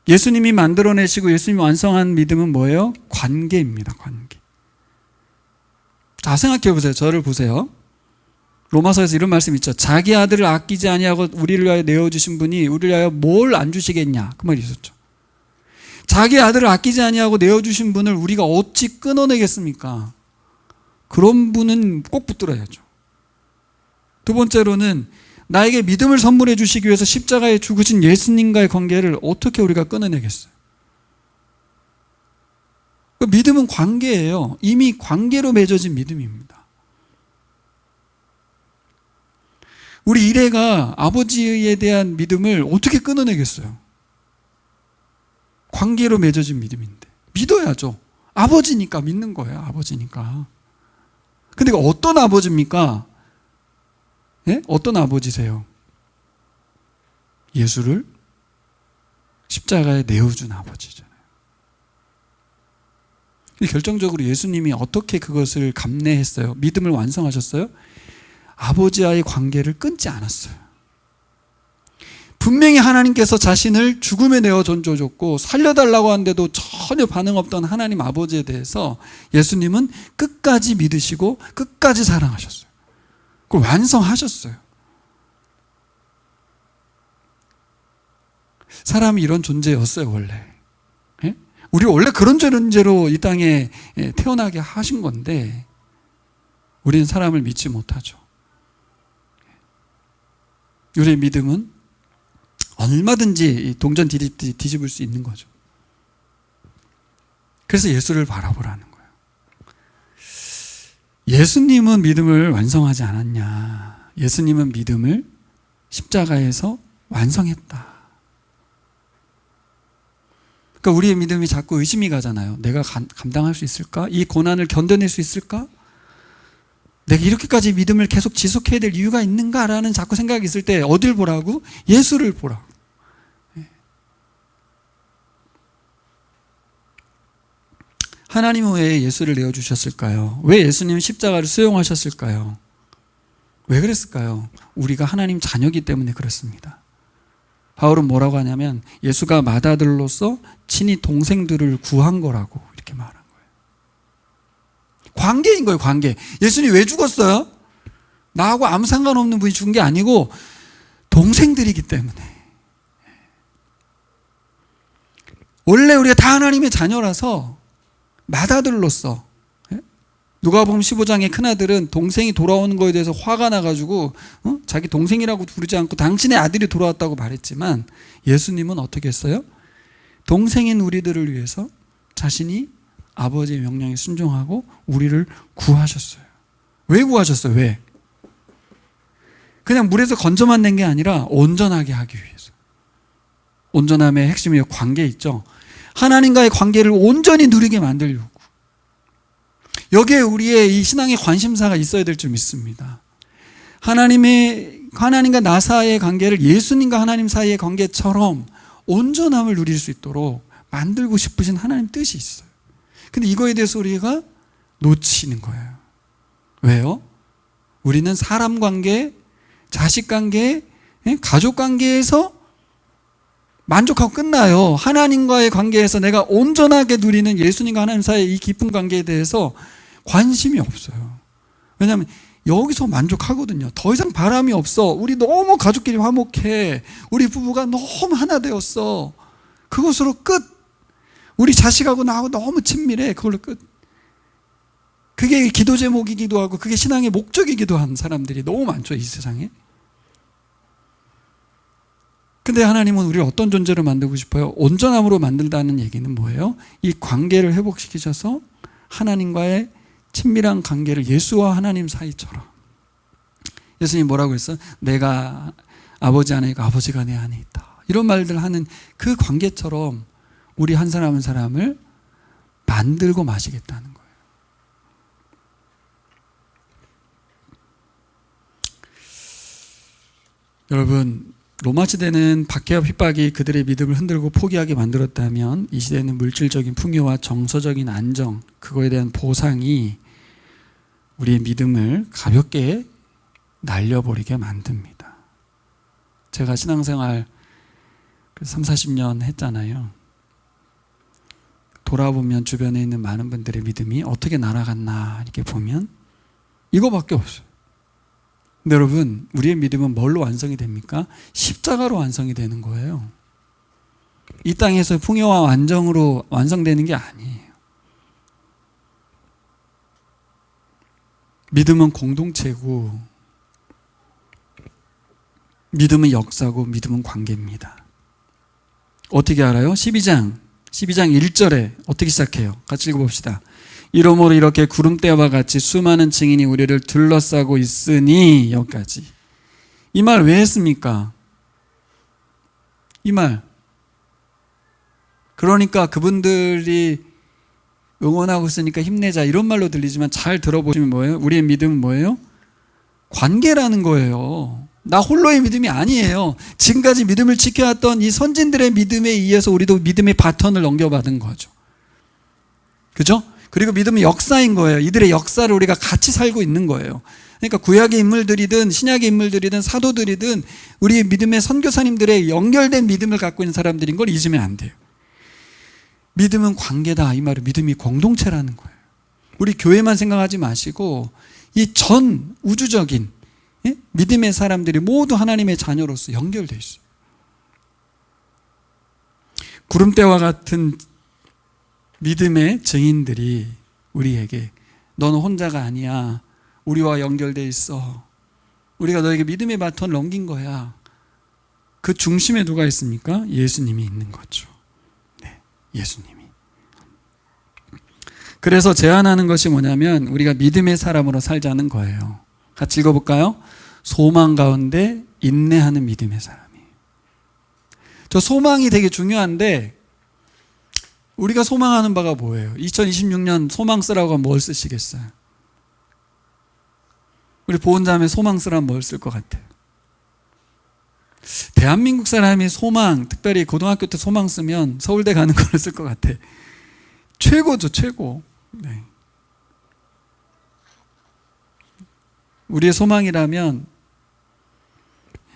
예수님이 만들어내시고 예수님이 완성한 믿음은 뭐예요? 관계입니다. 관계. 자, 생각해 보세요. 저를 보세요. 로마서에서 이런 말씀 있죠. 자기 아들을 아끼지 아니하고 우리를 위하여 내어주신 분이 우리를 위하여 뭘 안 주시겠냐, 그 말이 있었죠. 자기 아들을 아끼지 아니하고 내어주신 분을 우리가 어찌 끊어내겠습니까? 그런 분은 꼭 붙들어야죠. 두 번째로는 나에게 믿음을 선물해 주시기 위해서 십자가에 죽으신 예수님과의 관계를 어떻게 우리가 끊어내겠어요? 그 믿음은 관계예요. 이미 관계로 맺어진 믿음입니다. 우리 일해가 아버지에 대한 믿음을 어떻게 끊어내겠어요? 관계로 맺어진 믿음인데 믿어야죠. 아버지니까 믿는 거예요. 아버지니까. 근데 어떤 아버지입니까? 예? 어떤 아버지세요? 예수를 십자가에 내어준 아버지잖아요. 결정적으로 예수님이 어떻게 그것을 감내했어요? 믿음을 완성하셨어요? 아버지와의 관계를 끊지 않았어요. 분명히 하나님께서 자신을 죽음에 내어 던져줬고 살려달라고 하는데도 전혀 반응 없던 하나님 아버지에 대해서 예수님은 끝까지 믿으시고 끝까지 사랑하셨어요. 그걸 완성하셨어요. 사람이 이런 존재였어요, 원래. 예? 우리 원래 그런 존재로 이 땅에 태어나게 하신 건데 우리는 사람을 믿지 못하죠. 우리의 믿음은 얼마든지 동전 뒤집을 수 있는 거죠. 그래서 예수를 바라보라는 거예요. 예수님은 믿음을 완성하지 않았냐? 예수님은 믿음을 십자가에서 완성했다. 그러니까 우리의 믿음이 자꾸 의심이 가잖아요. 내가 감당할 수 있을까? 이 고난을 견뎌낼 수 있을까? 내가 이렇게까지 믿음을 계속 지속해야 될 이유가 있는가라는 자꾸 생각이 있을 때 어딜 보라고? 예수를 보라고. 하나님은 왜 예수를 내어주셨을까요? 왜 예수님은 십자가를 수용하셨을까요? 왜 그랬을까요? 우리가 하나님 자녀이기 때문에 그렇습니다. 바울은 뭐라고 하냐면 예수가 맏아들로서 친히 동생들을 구한 거라고 이렇게 말한 거예요. 관계인 거예요, 관계. 예수님이 왜 죽었어요? 나하고 아무 상관없는 분이 죽은 게 아니고 동생들이기 때문에. 원래 우리가 다 하나님의 자녀라서 맏아들로서, 누가복음 15장의 큰아들은 동생이 돌아오는 거에 대해서 화가 나가지고 자기 동생이라고 부르지 않고 당신의 아들이 돌아왔다고 말했지만 예수님은 어떻게 했어요? 동생인 우리들을 위해서 자신이 아버지의 명령에 순종하고 우리를 구하셨어요. 왜 구하셨어요? 왜? 그냥 물에서 건져만 낸 게 아니라 온전하게 하기 위해서. 온전함의 핵심이 관계 있죠. 하나님과의 관계를 온전히 누리게 만들려고. 여기에 우리의 이 신앙의 관심사가 있어야 될 줄 믿습니다. 하나님과 나 사이의 관계를 예수님과 하나님 사이의 관계처럼 온전함을 누릴 수 있도록 만들고 싶으신 하나님 뜻이 있어요. 근데 이거에 대해서 우리가 놓치는 거예요. 왜요? 우리는 사람 관계, 자식 관계, 가족 관계에서 만족하고 끝나요. 하나님과의 관계에서 내가 온전하게 누리는 예수님과 하나님 사이의 이 깊은 관계에 대해서 관심이 없어요. 왜냐하면 여기서 만족하거든요. 더 이상 바람이 없어. 우리 너무 가족끼리 화목해. 우리 부부가 너무 하나 되었어. 그것으로 끝. 우리 자식하고 나하고 너무 친밀해. 그걸로 끝. 그게 기도 제목이기도 하고 그게 신앙의 목적이기도 한 사람들이 너무 많죠, 이 세상에. 근데 하나님은 우리를 어떤 존재로 만들고 싶어요? 온전함으로 만들다는 얘기는 뭐예요? 이 관계를 회복시키셔서 하나님과의 친밀한 관계를 예수와 하나님 사이처럼. 예수님 뭐라고 했어요? 내가 아버지 안에 있고 아버지가 내 안에 있다. 이런 말들 하는 그 관계처럼 우리 한 사람 한 사람을 만들고 마시겠다는 거예요. 여러분, 로마 시대는 박해와 핍박이 그들의 믿음을 흔들고 포기하게 만들었다면 이 시대는 물질적인 풍요와 정서적인 안정, 그거에 대한 보상이 우리의 믿음을 가볍게 날려버리게 만듭니다. 제가 신앙생활 30, 40년 했잖아요. 돌아보면 주변에 있는 많은 분들의 믿음이 어떻게 날아갔나 이렇게 보면 이거밖에 없어요. 근데 여러분, 우리의 믿음은 뭘로 완성이 됩니까? 십자가로 완성이 되는 거예요. 이 땅에서 풍요와 완정으로 완성되는 게 아니에요. 믿음은 공동체고, 믿음은 역사고, 믿음은 관계입니다. 어떻게 알아요? 12장 1절에 어떻게 시작해요? 같이 읽어봅시다. 이러므로 이렇게 구름대와 같이 수많은 증인이 우리를 둘러싸고 있으니, 여기까지. 이 말 왜 했습니까? 이 말. 그러니까 그분들이 응원하고 있으니까 힘내자 이런 말로 들리지만 잘 들어보시면 뭐예요? 우리의 믿음은 뭐예요? 관계라는 거예요. 나 홀로의 믿음이 아니에요. 지금까지 믿음을 지켜왔던 이 선진들의 믿음에 의해서 우리도 믿음의 바톤을 넘겨받은 거죠. 그죠? 그리고 믿음은 역사인 거예요. 이들의 역사를 우리가 같이 살고 있는 거예요. 그러니까 구약의 인물들이든 신약의 인물들이든 사도들이든 우리 믿음의 선교사님들의 연결된 믿음을 갖고 있는 사람들인 걸 잊으면 안 돼요. 믿음은 관계다, 이 말은 믿음이 공동체라는 거예요. 우리 교회만 생각하지 마시고 이 전 우주적인 믿음의 사람들이 모두 하나님의 자녀로서 연결되어 있어요. 구름대와 같은 믿음의 증인들이 우리에게 너는 혼자가 아니야, 우리와 연결되어 있어, 우리가 너에게 믿음의 바톤을 넘긴 거야. 그 중심에 누가 있습니까? 예수님이 있는 거죠. 네, 예수님이. 그래서 제안하는 것이 뭐냐면 우리가 믿음의 사람으로 살자는 거예요. 같이 읽어볼까요? 소망 가운데 인내하는 믿음의 사람이에요. 저 소망이 되게 중요한데 우리가 소망하는 바가 뭐예요? 2026년 소망 쓰라고 하면 뭘 쓰시겠어요? 우리 보훈자매 소망 쓰라면 뭘 쓸 것 같아요? 대한민국 사람이 소망, 특별히 고등학교 때 소망 쓰면 서울대 가는 걸 쓸 것 같아. 최고죠, 최고. 네. 우리의 소망이라면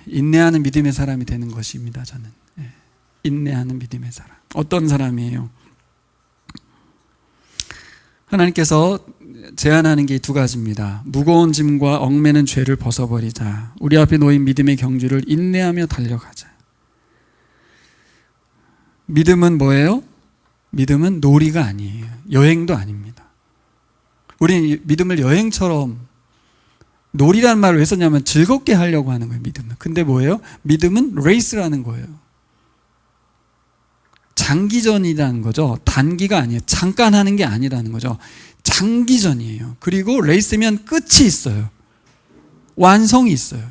인내하는 믿음의 사람이 되는 것입니다. 저는 인내하는 믿음의 사람. 어떤 사람이에요? 하나님께서 제안하는 게 두 가지입니다. 무거운 짐과 얽매는 죄를 벗어버리자. 우리 앞에 놓인 믿음의 경주를 인내하며 달려가자. 믿음은 뭐예요? 믿음은 놀이가 아니에요. 여행도 아닙니다. 우리는 믿음을 여행처럼, 놀이라는 말을 왜 썼냐면 즐겁게 하려고 하는 거예요, 믿음은. 근데 뭐예요? 믿음은 레이스라는 거예요. 장기전이라는 거죠. 단기가 아니에요. 잠깐 하는 게 아니라는 거죠. 장기전이에요. 그리고 레이스면 끝이 있어요. 완성이 있어요.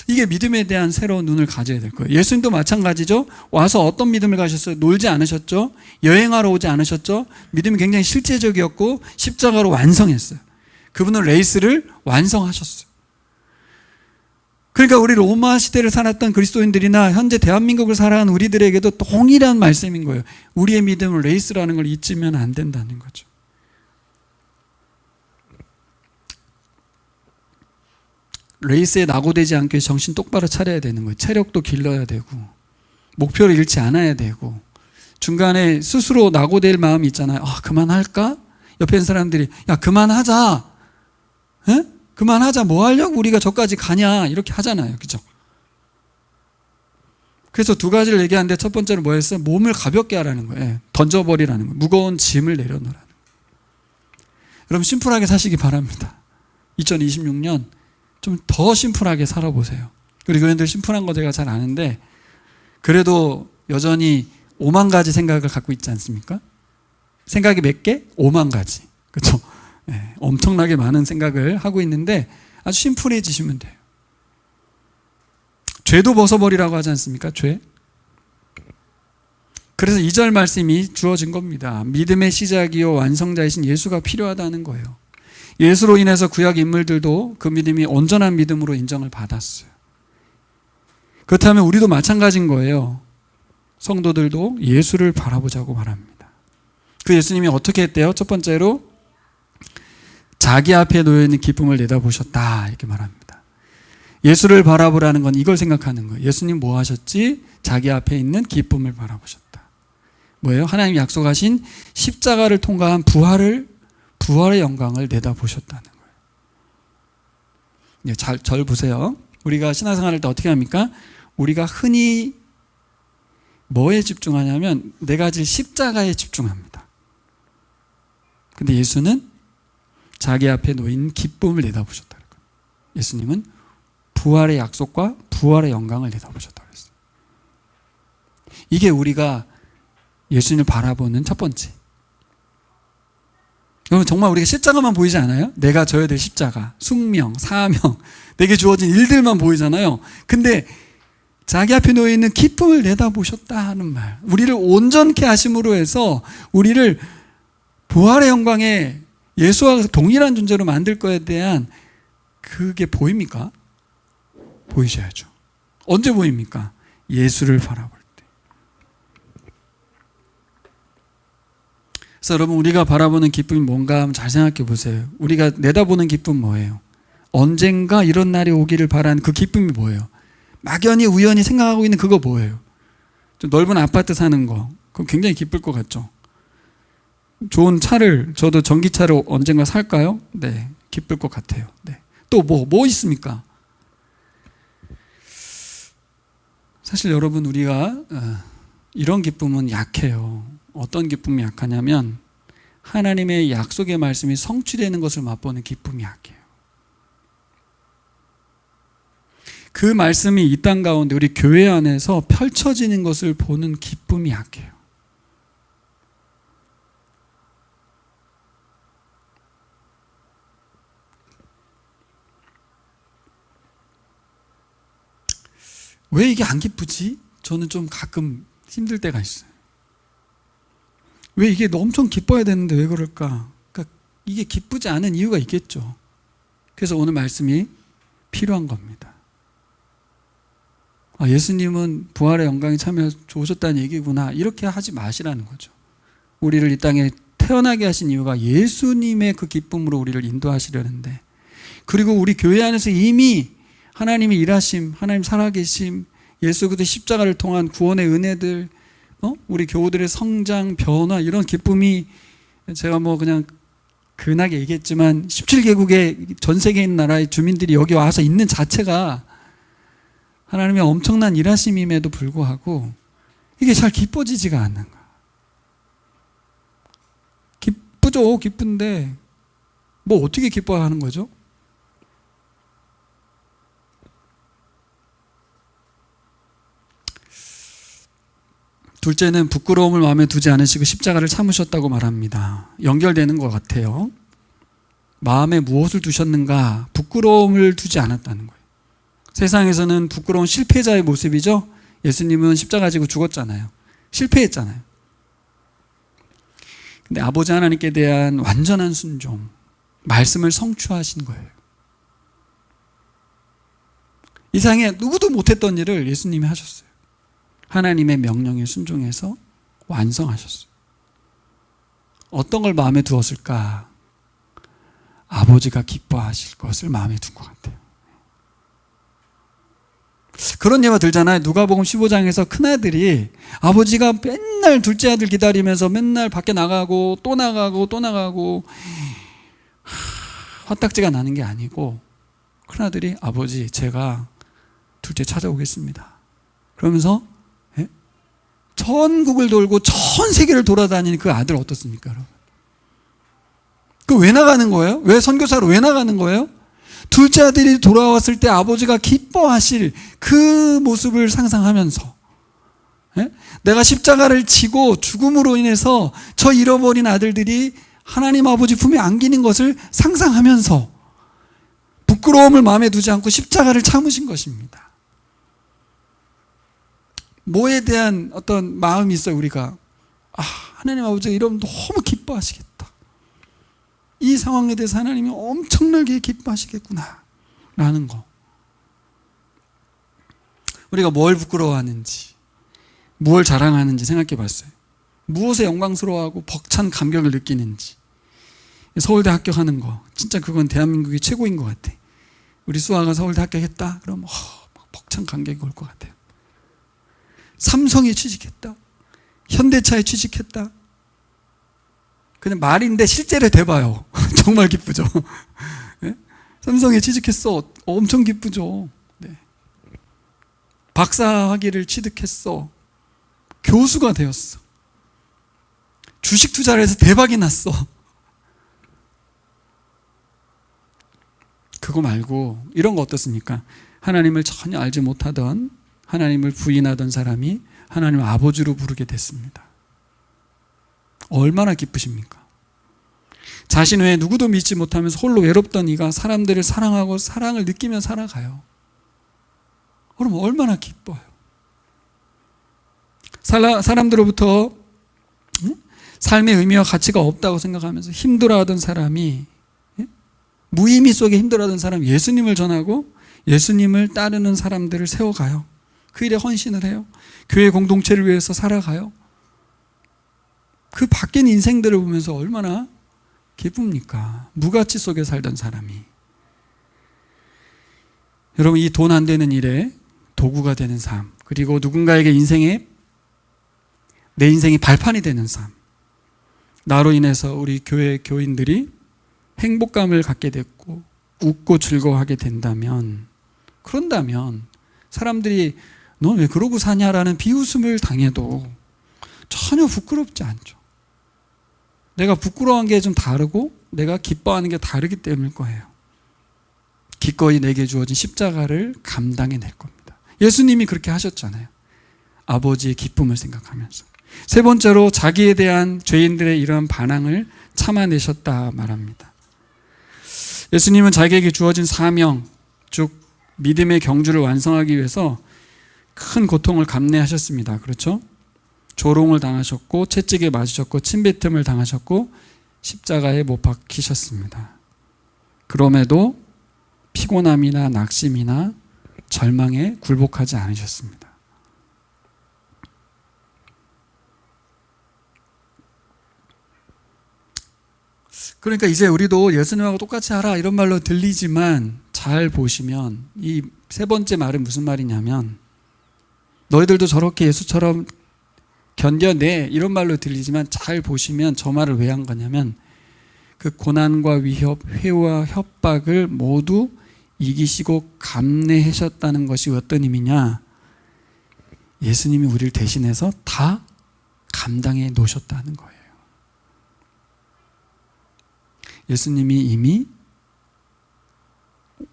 이게 믿음에 대한 새로운 눈을 가져야 될 거예요. 예수님도 마찬가지죠. 와서 어떤 믿음을 가셨어요? 놀지 않으셨죠? 여행하러 오지 않으셨죠? 믿음이 굉장히 실제적이었고 십자가로 완성했어요. 그분은 레이스를 완성하셨어요. 그러니까 우리 로마 시대를 살았던 그리스도인들이나 현재 대한민국을 살아가는 우리들에게도 동일한 말씀인 거예요. 우리의 믿음은 레이스라는 걸 잊으면 안 된다는 거죠. 레이스에 낙오되지 않게 정신 똑바로 차려야 되는 거예요. 체력도 길러야 되고 목표를 잃지 않아야 되고 중간에 스스로 낙오될 마음이 있잖아요. 아, 그만할까? 옆에 있는 사람들이 야, 그만하자. 에? 그만하자. 뭐 하려고 우리가 저까지 가냐 이렇게 하잖아요. 그죠? 그래서 두 가지를 얘기하는데 첫 번째는 뭐였어요? 몸을 가볍게 하라는 거예요. 던져버리라는 거예요. 무거운 짐을 내려놓으라는 거예요. 여러분 심플하게 사시기 바랍니다. 2026년 좀 더 심플하게 살아보세요. 우리 교인들 심플한 거 제가 잘 아는데 그래도 여전히 5만 가지 생각을 갖고 있지 않습니까? 생각이 몇 개? 5만 가지. 그렇죠? 네, 엄청나게 많은 생각을 하고 있는데 아주 심플해지시면 돼요. 죄도 벗어버리라고 하지 않습니까? 죄. 그래서 2절 말씀이 주어진 겁니다. 믿음의 시작이요 완성자이신 예수가 필요하다는 거예요. 예수로 인해서 구약 인물들도 그 믿음이 온전한 믿음으로 인정을 받았어요. 그렇다면 우리도 마찬가지인 거예요. 성도들도 예수를 바라보자고 말합니다. 그 예수님이 어떻게 했대요? 첫 번째로 자기 앞에 놓여있는 기쁨을 내다보셨다 이렇게 말합니다. 예수를 바라보라는 건 이걸 생각하는 거예요. 예수님 뭐 하셨지? 자기 앞에 있는 기쁨을 바라보셨다. 뭐예요? 하나님이 약속하신 십자가를 통과한 부활의 영광을 내다보셨다는 거예요. 절 보세요. 우리가 신앙생활할 때 어떻게 합니까? 우리가 흔히 뭐에 집중하냐면 내가 질 십자가에 집중합니다. 근데 예수는 자기 앞에 놓인 기쁨을 내다보셨다는 거예요. 예수님은 부활의 약속과 부활의 영광을 내다보셨다고 했어요. 이게 우리가 예수님을 바라보는 첫 번째. 그러면 정말 우리가 십자가만 보이지 않아요? 내가 져야 될 십자가, 숙명, 사명, 내게 주어진 일들만 보이잖아요. 근데 자기 앞에 놓여 있는 기쁨을 내다보셨다 하는 말. 우리를 온전케 하심으로 해서 우리를 부활의 영광에 예수와 동일한 존재로 만들 거에 대한 그게 보입니까? 보이셔야죠. 언제 보입니까? 예수를 바라볼 때. 그래서 여러분, 우리가 바라보는 기쁨이 뭔가 한번 잘 생각해 보세요. 우리가 내다보는 기쁨 뭐예요? 언젠가 이런 날이 오기를 바라는 그 기쁨이 뭐예요? 막연히 우연히 생각하고 있는 그거 뭐예요? 좀 넓은 아파트 사는 거. 그럼 굉장히 기쁠 것 같죠? 좋은 차를, 저도 전기차를 언젠가 살까요? 네, 기쁠 것 같아요. 네. 또 뭐 있습니까? 사실 여러분, 우리가 이런 기쁨은 약해요. 어떤 기쁨이 약하냐면 하나님의 약속의 말씀이 성취되는 것을 맛보는 기쁨이 약해요. 그 말씀이 이 땅 가운데 우리 교회 안에서 펼쳐지는 것을 보는 기쁨이 약해요. 왜 이게 안 기쁘지? 저는 좀 가끔 힘들 때가 있어요. 왜 이게 엄청 기뻐야 되는데 왜 그럴까? 그러니까 이게 기쁘지 않은 이유가 있겠죠. 그래서 오늘 말씀이 필요한 겁니다. 예수님은 부활의 영광에 참여 오셨다는 얘기구나. 이렇게 하지 마시라는 거죠. 우리를 이 땅에 태어나게 하신 이유가 예수님의 그 기쁨으로 우리를 인도하시려는데, 그리고 우리 교회 안에서 이미 하나님의 일하심, 하나님 살아계심, 예수 그리스도의 십자가를 통한 구원의 은혜들, 우리 교우들의 성장, 변화, 이런 기쁨이, 제가 그냥 근하게 얘기했지만 17개국의 전 세계에 있는 나라의 주민들이 여기 와서 있는 자체가 하나님의 엄청난 일하심임에도 불구하고 이게 잘 기뻐지지가 않는 거야. 기쁘죠. 기쁜데 어떻게 기뻐하는 거죠? 둘째는 부끄러움을 마음에 두지 않으시고 십자가를 참으셨다고 말합니다. 연결되는 것 같아요. 마음에 무엇을 두셨는가? 부끄러움을 두지 않았다는 거예요. 세상에서는 부끄러운 실패자의 모습이죠. 예수님은 십자가 지고 죽었잖아요. 실패했잖아요. 근데 아버지 하나님께 대한 완전한 순종, 말씀을 성취하신 거예요. 이 세상에 누구도 못했던 일을 예수님이 하셨어요. 하나님의 명령에 순종해서 완성하셨어요. 어떤 걸 마음에 두었을까? 아버지가 기뻐하실 것을 마음에 둔 것 같아요. 그런 예가 들잖아요. 누가복음 15장에서 큰아들이 아버지가 맨날 둘째 아들 기다리면서 맨날 밖에 나가고 또 나가고 또 나가고 화딱지가 나는 게 아니고, 큰아들이 아버지 제가 둘째 찾아오겠습니다 그러면서 전국을 돌고 전 세계를 돌아다니는 그 아들 어떻습니까? 그 왜 나가는 거예요? 왜 선교사로 왜 나가는 거예요? 둘째 아들이 돌아왔을 때 아버지가 기뻐하실 그 모습을 상상하면서, 내가 십자가를 지고 죽음으로 인해서 저 잃어버린 아들들이 하나님 아버지 품에 안기는 것을 상상하면서 부끄러움을 마음에 두지 않고 십자가를 참으신 것입니다. 뭐에 대한 어떤 마음이 있어요, 우리가. 하나님 아버지가 이러면 너무 기뻐하시겠다. 이 상황에 대해서 하나님이 엄청나게 기뻐하시겠구나 라는 거. 우리가 뭘 부끄러워하는지, 무엇을 자랑하는지 생각해 봤어요. 무엇에 영광스러워하고 벅찬 감격을 느끼는지. 서울대 합격하는 거, 진짜 그건 대한민국의 최고인 것 같아. 우리 수아가 서울대 합격했다 그럼 벅찬 감격이 올 것 같아요. 삼성에 취직했다, 현대차에 취직했다. 그냥 말인데 실제로 돼봐요. 정말 기쁘죠. 네? 삼성에 취직했어. 엄청 기쁘죠. 네. 박사학위를 취득했어. 교수가 되었어. 주식 투자를 해서 대박이 났어. 그거 말고 이런 거 어떻습니까? 하나님을 전혀 알지 못하던, 하나님을 부인하던 사람이 하나님을 아버지로 부르게 됐습니다. 얼마나 기쁘십니까? 자신 외에 누구도 믿지 못하면서 홀로 외롭던 이가 사람들을 사랑하고 사랑을 느끼며 살아가요. 그럼 얼마나 기뻐요. 사람들로부터 삶의 의미와 가치가 없다고 생각하면서 힘들어하던 사람이, 무의미 속에 힘들어하던 사람이 예수님을 전하고 예수님을 따르는 사람들을 세워가요. 그 일에 헌신을 해요. 교회 공동체를 위해서 살아가요. 그 바뀐 인생들을 보면서 얼마나 기쁩니까? 무가치 속에 살던 사람이. 여러분, 이 돈 안 되는 일에 도구가 되는 삶, 그리고 누군가에게 내 인생이 발판이 되는 삶, 나로 인해서 우리 교회 교인들이 행복감을 갖게 됐고 웃고 즐거워하게 된다면, 그런다면 사람들이 너 왜 그러고 사냐라는 비웃음을 당해도 전혀 부끄럽지 않죠. 내가 부끄러워한 게 좀 다르고 내가 기뻐하는 게 다르기 때문일 거예요. 기꺼이 내게 주어진 십자가를 감당해낼 겁니다. 예수님이 그렇게 하셨잖아요. 아버지의 기쁨을 생각하면서. 세 번째로 자기에 대한 죄인들의 이러한 반항을 참아내셨다 말합니다. 예수님은 자기에게 주어진 사명, 즉 믿음의 경주를 완성하기 위해서 큰 고통을 감내하셨습니다. 그렇죠? 조롱을 당하셨고 채찍에 맞으셨고 침뱉음을 당하셨고 십자가에 못 박히셨습니다. 그럼에도 피곤함이나 낙심이나 절망에 굴복하지 않으셨습니다. 그러니까 이제 우리도 예수님하고 똑같이 하라 이런 말로 들리지만 잘 보시면 이 세 번째 말은 무슨 말이냐면, 너희들도 저렇게 예수처럼 견뎌내 이런 말로 들리지만 잘 보시면 저 말을 왜 한 거냐면, 그 고난과 위협, 회유와 협박을 모두 이기시고 감내하셨다는 것이 어떤 의미냐, 예수님이 우리를 대신해서 다 감당해 놓으셨다는 거예요. 예수님이 이미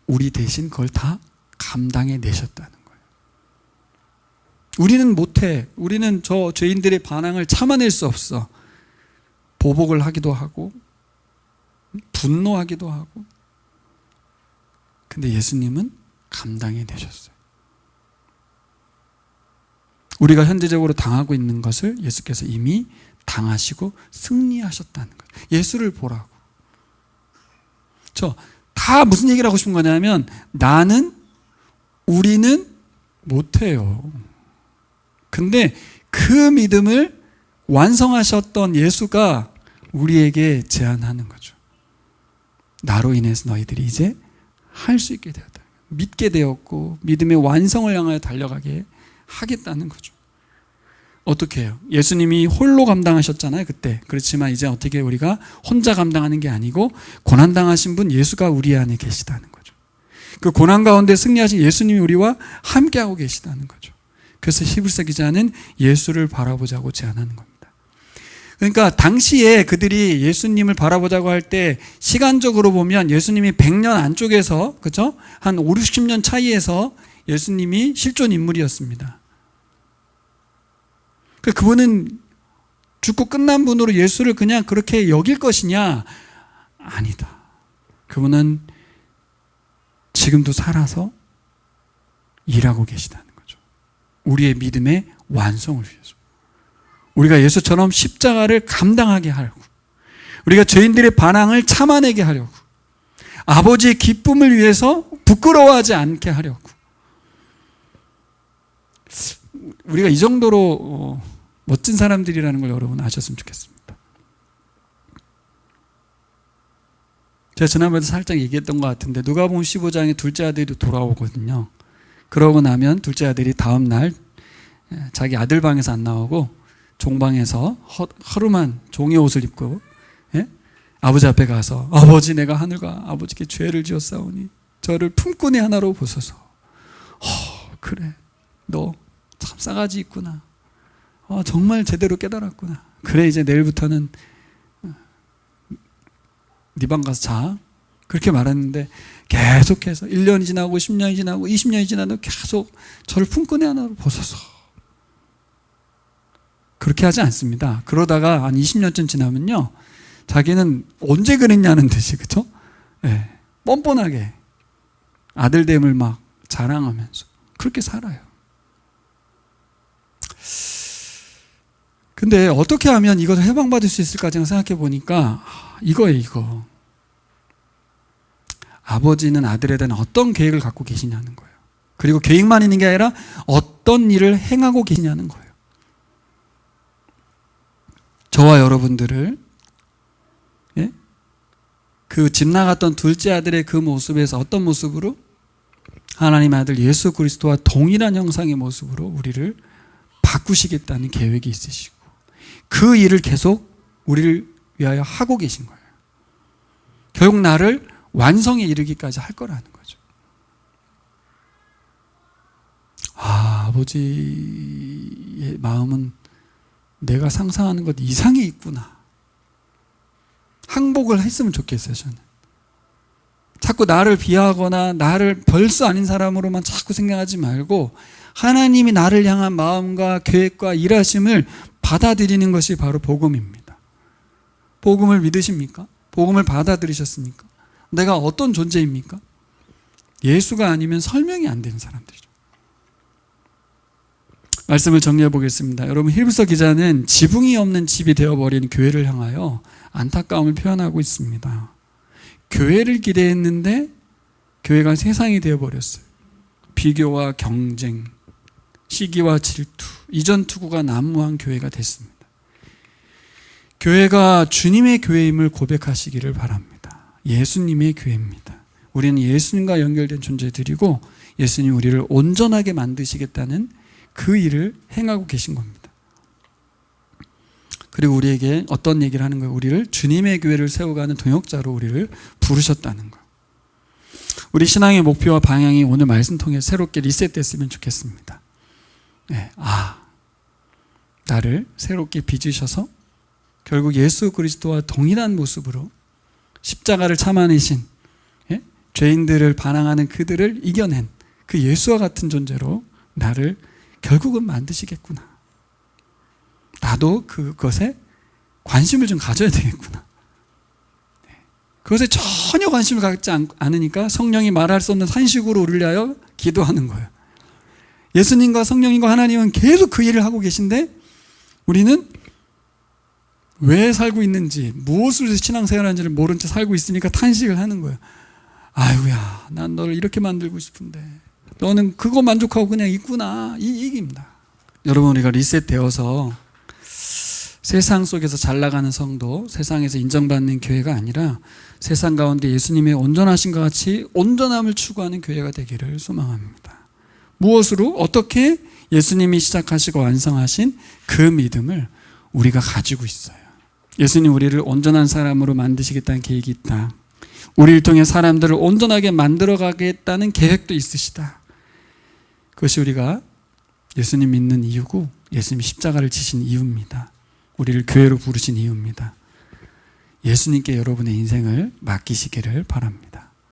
우리 대신 그걸 다 감당해 내셨다는 거예요. 우리는 못해. 우리는 저 죄인들의 반항을 참아낼 수 없어. 보복을 하기도 하고 분노하기도 하고. 근데 예수님은 감당해 내셨어요. 우리가 현재적으로 당하고 있는 것을 예수께서 이미 당하시고 승리하셨다는 거예요. 예수를 보라고. 다 무슨 얘기를 하고 싶은 거냐면, 우리는 못해요. 근데 그 믿음을 완성하셨던 예수가 우리에게 제안하는 거죠. 나로 인해서 너희들이 이제 할 수 있게 되었다. 믿게 되었고 믿음의 완성을 향하여 달려가게 하겠다는 거죠. 어떻게 해요? 예수님이 홀로 감당하셨잖아요, 그때. 그렇지만 이제 어떻게 우리가 혼자 감당하는 게 아니고 고난당하신 분 예수가 우리 안에 계시다는 거죠. 그 고난 가운데 승리하신 예수님이 우리와 함께하고 계시다는 거죠. 그래서 히브리서 기자는 예수를 바라보자고 제안하는 겁니다. 그러니까 당시에 그들이 예수님을 바라보자고 할 때 시간적으로 보면 예수님이 100년 안쪽에서, 그렇죠? 한 5, 60년 차이에서 예수님이 실존 인물이었습니다. 그분은 죽고 끝난 분으로 예수를 그냥 그렇게 여길 것이냐? 아니다. 그분은 지금도 살아서 일하고 계시다는 거죠. 우리의 믿음의 완성을 위해서. 우리가 예수처럼 십자가를 감당하게 하려고, 우리가 죄인들의 반항을 참아내게 하려고, 아버지의 기쁨을 위해서 부끄러워하지 않게 하려고. 우리가 이 정도로 멋진 사람들이라는 걸 여러분 아셨으면 좋겠습니다. 제가 지난번에 살짝 얘기했던 것 같은데, 누가복음 15장에 둘째 아들이 돌아오거든요. 그러고 나면 둘째 아들이 다음 날 자기 아들 방에서 안 나오고 종방에서 허름한 종의 옷을 입고, 예? 아버지 앞에 가서 아버지, 내가 하늘과 아버지께 죄를 지었사오니 저를 품꾼의 하나로 보소서. 그래, 너 참 싸가지 있구나. 정말 제대로 깨달았구나. 그래, 이제 내일부터는 네 방 가서 자. 그렇게 말했는데 계속해서 1년이 지나고 10년이 지나고 20년이 지나도 계속 저를 품꾼의 하나로 보소서. 그렇게 하지 않습니다. 그러다가 한 20년쯤 지나면요, 자기는 언제 그랬냐는 듯이, 그쵸? 네, 뻔뻔하게 아들됨을 막 자랑하면서 그렇게 살아요. 근데 어떻게 하면 이것을 해방받을 수 있을까 생각해 보니까 이거예요, 이거. 아버지는 아들에 대한 어떤 계획을 갖고 계시냐는 거예요. 그리고 계획만 있는 게 아니라 어떤 일을 행하고 계시냐는 거예요. 저와 여러분들을, 예? 그 집 나갔던 둘째 아들의 그 모습에서 어떤 모습으로? 하나님의 아들 예수 그리스도와 동일한 형상의 모습으로 우리를 바꾸시겠다는 계획이 있으시고, 그 일을 계속 우리를 위하여 하고 계신 거예요. 결국 나를 완성에 이르기까지 할 거라는 거죠. 아버지의 마음은 내가 상상하는 것 이상이 있구나. 항복을 했으면 좋겠어요, 저는. 자꾸 나를 비하하거나 나를 별수 아닌 사람으로만 자꾸 생각하지 말고 하나님이 나를 향한 마음과 계획과 일하심을 받아들이는 것이 바로 복음입니다. 복음을 믿으십니까? 복음을 받아들이셨습니까? 내가 어떤 존재입니까? 예수가 아니면 설명이 안 되는 사람들이죠. 말씀을 정리해 보겠습니다. 여러분, 히브리서 기자는 지붕이 없는 집이 되어버린 교회를 향하여 안타까움을 표현하고 있습니다. 교회를 기대했는데 교회가 세상이 되어버렸어요. 비교와 경쟁, 시기와 질투, 이전 투구가 난무한 교회가 됐습니다. 교회가 주님의 교회임을 고백하시기를 바랍니다. 예수님의 교회입니다. 우리는 예수님과 연결된 존재들이고 예수님이 우리를 온전하게 만드시겠다는 그 일을 행하고 계신 겁니다. 그리고 우리에게 어떤 얘기를 하는 거예요? 우리를 주님의 교회를 세워가는 동역자로 우리를 부르셨다는 거예요. 우리 신앙의 목표와 방향이 오늘 말씀 통해 새롭게 리셋됐으면 좋겠습니다. 네, 나를 새롭게 빚으셔서 결국 예수 그리스도와 동일한 모습으로 십자가를 참아내신, 예? 죄인들을 반항하는 그들을 이겨낸 그 예수와 같은 존재로 나를 결국은 만드시겠구나. 나도 그것에 관심을 좀 가져야 되겠구나. 그것에 전혀 관심을 갖지 않으니까 성령이 말할 수 없는 산식으로 우리를 위하여 기도하는 거예요. 예수님과 성령님과 하나님은 계속 그 일을 하고 계신데 우리는 왜 살고 있는지, 무엇을 위해서 신앙생활하는지를 모른 채 살고 있으니까 탄식을 하는 거예요. 아이고야, 난 너를 이렇게 만들고 싶은데 너는 그거 만족하고 그냥 있구나. 이 얘기입니다. 여러분, 우리가 리셋되어서 세상 속에서 잘 나가는 성도, 세상에서 인정받는 교회가 아니라 세상 가운데 예수님의 온전하신과 같이 온전함을 추구하는 교회가 되기를 소망합니다. 무엇으로? 어떻게? 예수님이 시작하시고 완성하신 그 믿음을 우리가 가지고 있어요. 예수님 우리를 온전한 사람으로 만드시겠다는 계획이 있다. 우리를 통해 사람들을 온전하게 만들어가겠다는 계획도 있으시다. 그것이 우리가 예수님 믿는 이유고 예수님이 십자가를 지신 이유입니다. 우리를 교회로 부르신 이유입니다. 예수님께 여러분의 인생을 맡기시기를 바랍니다.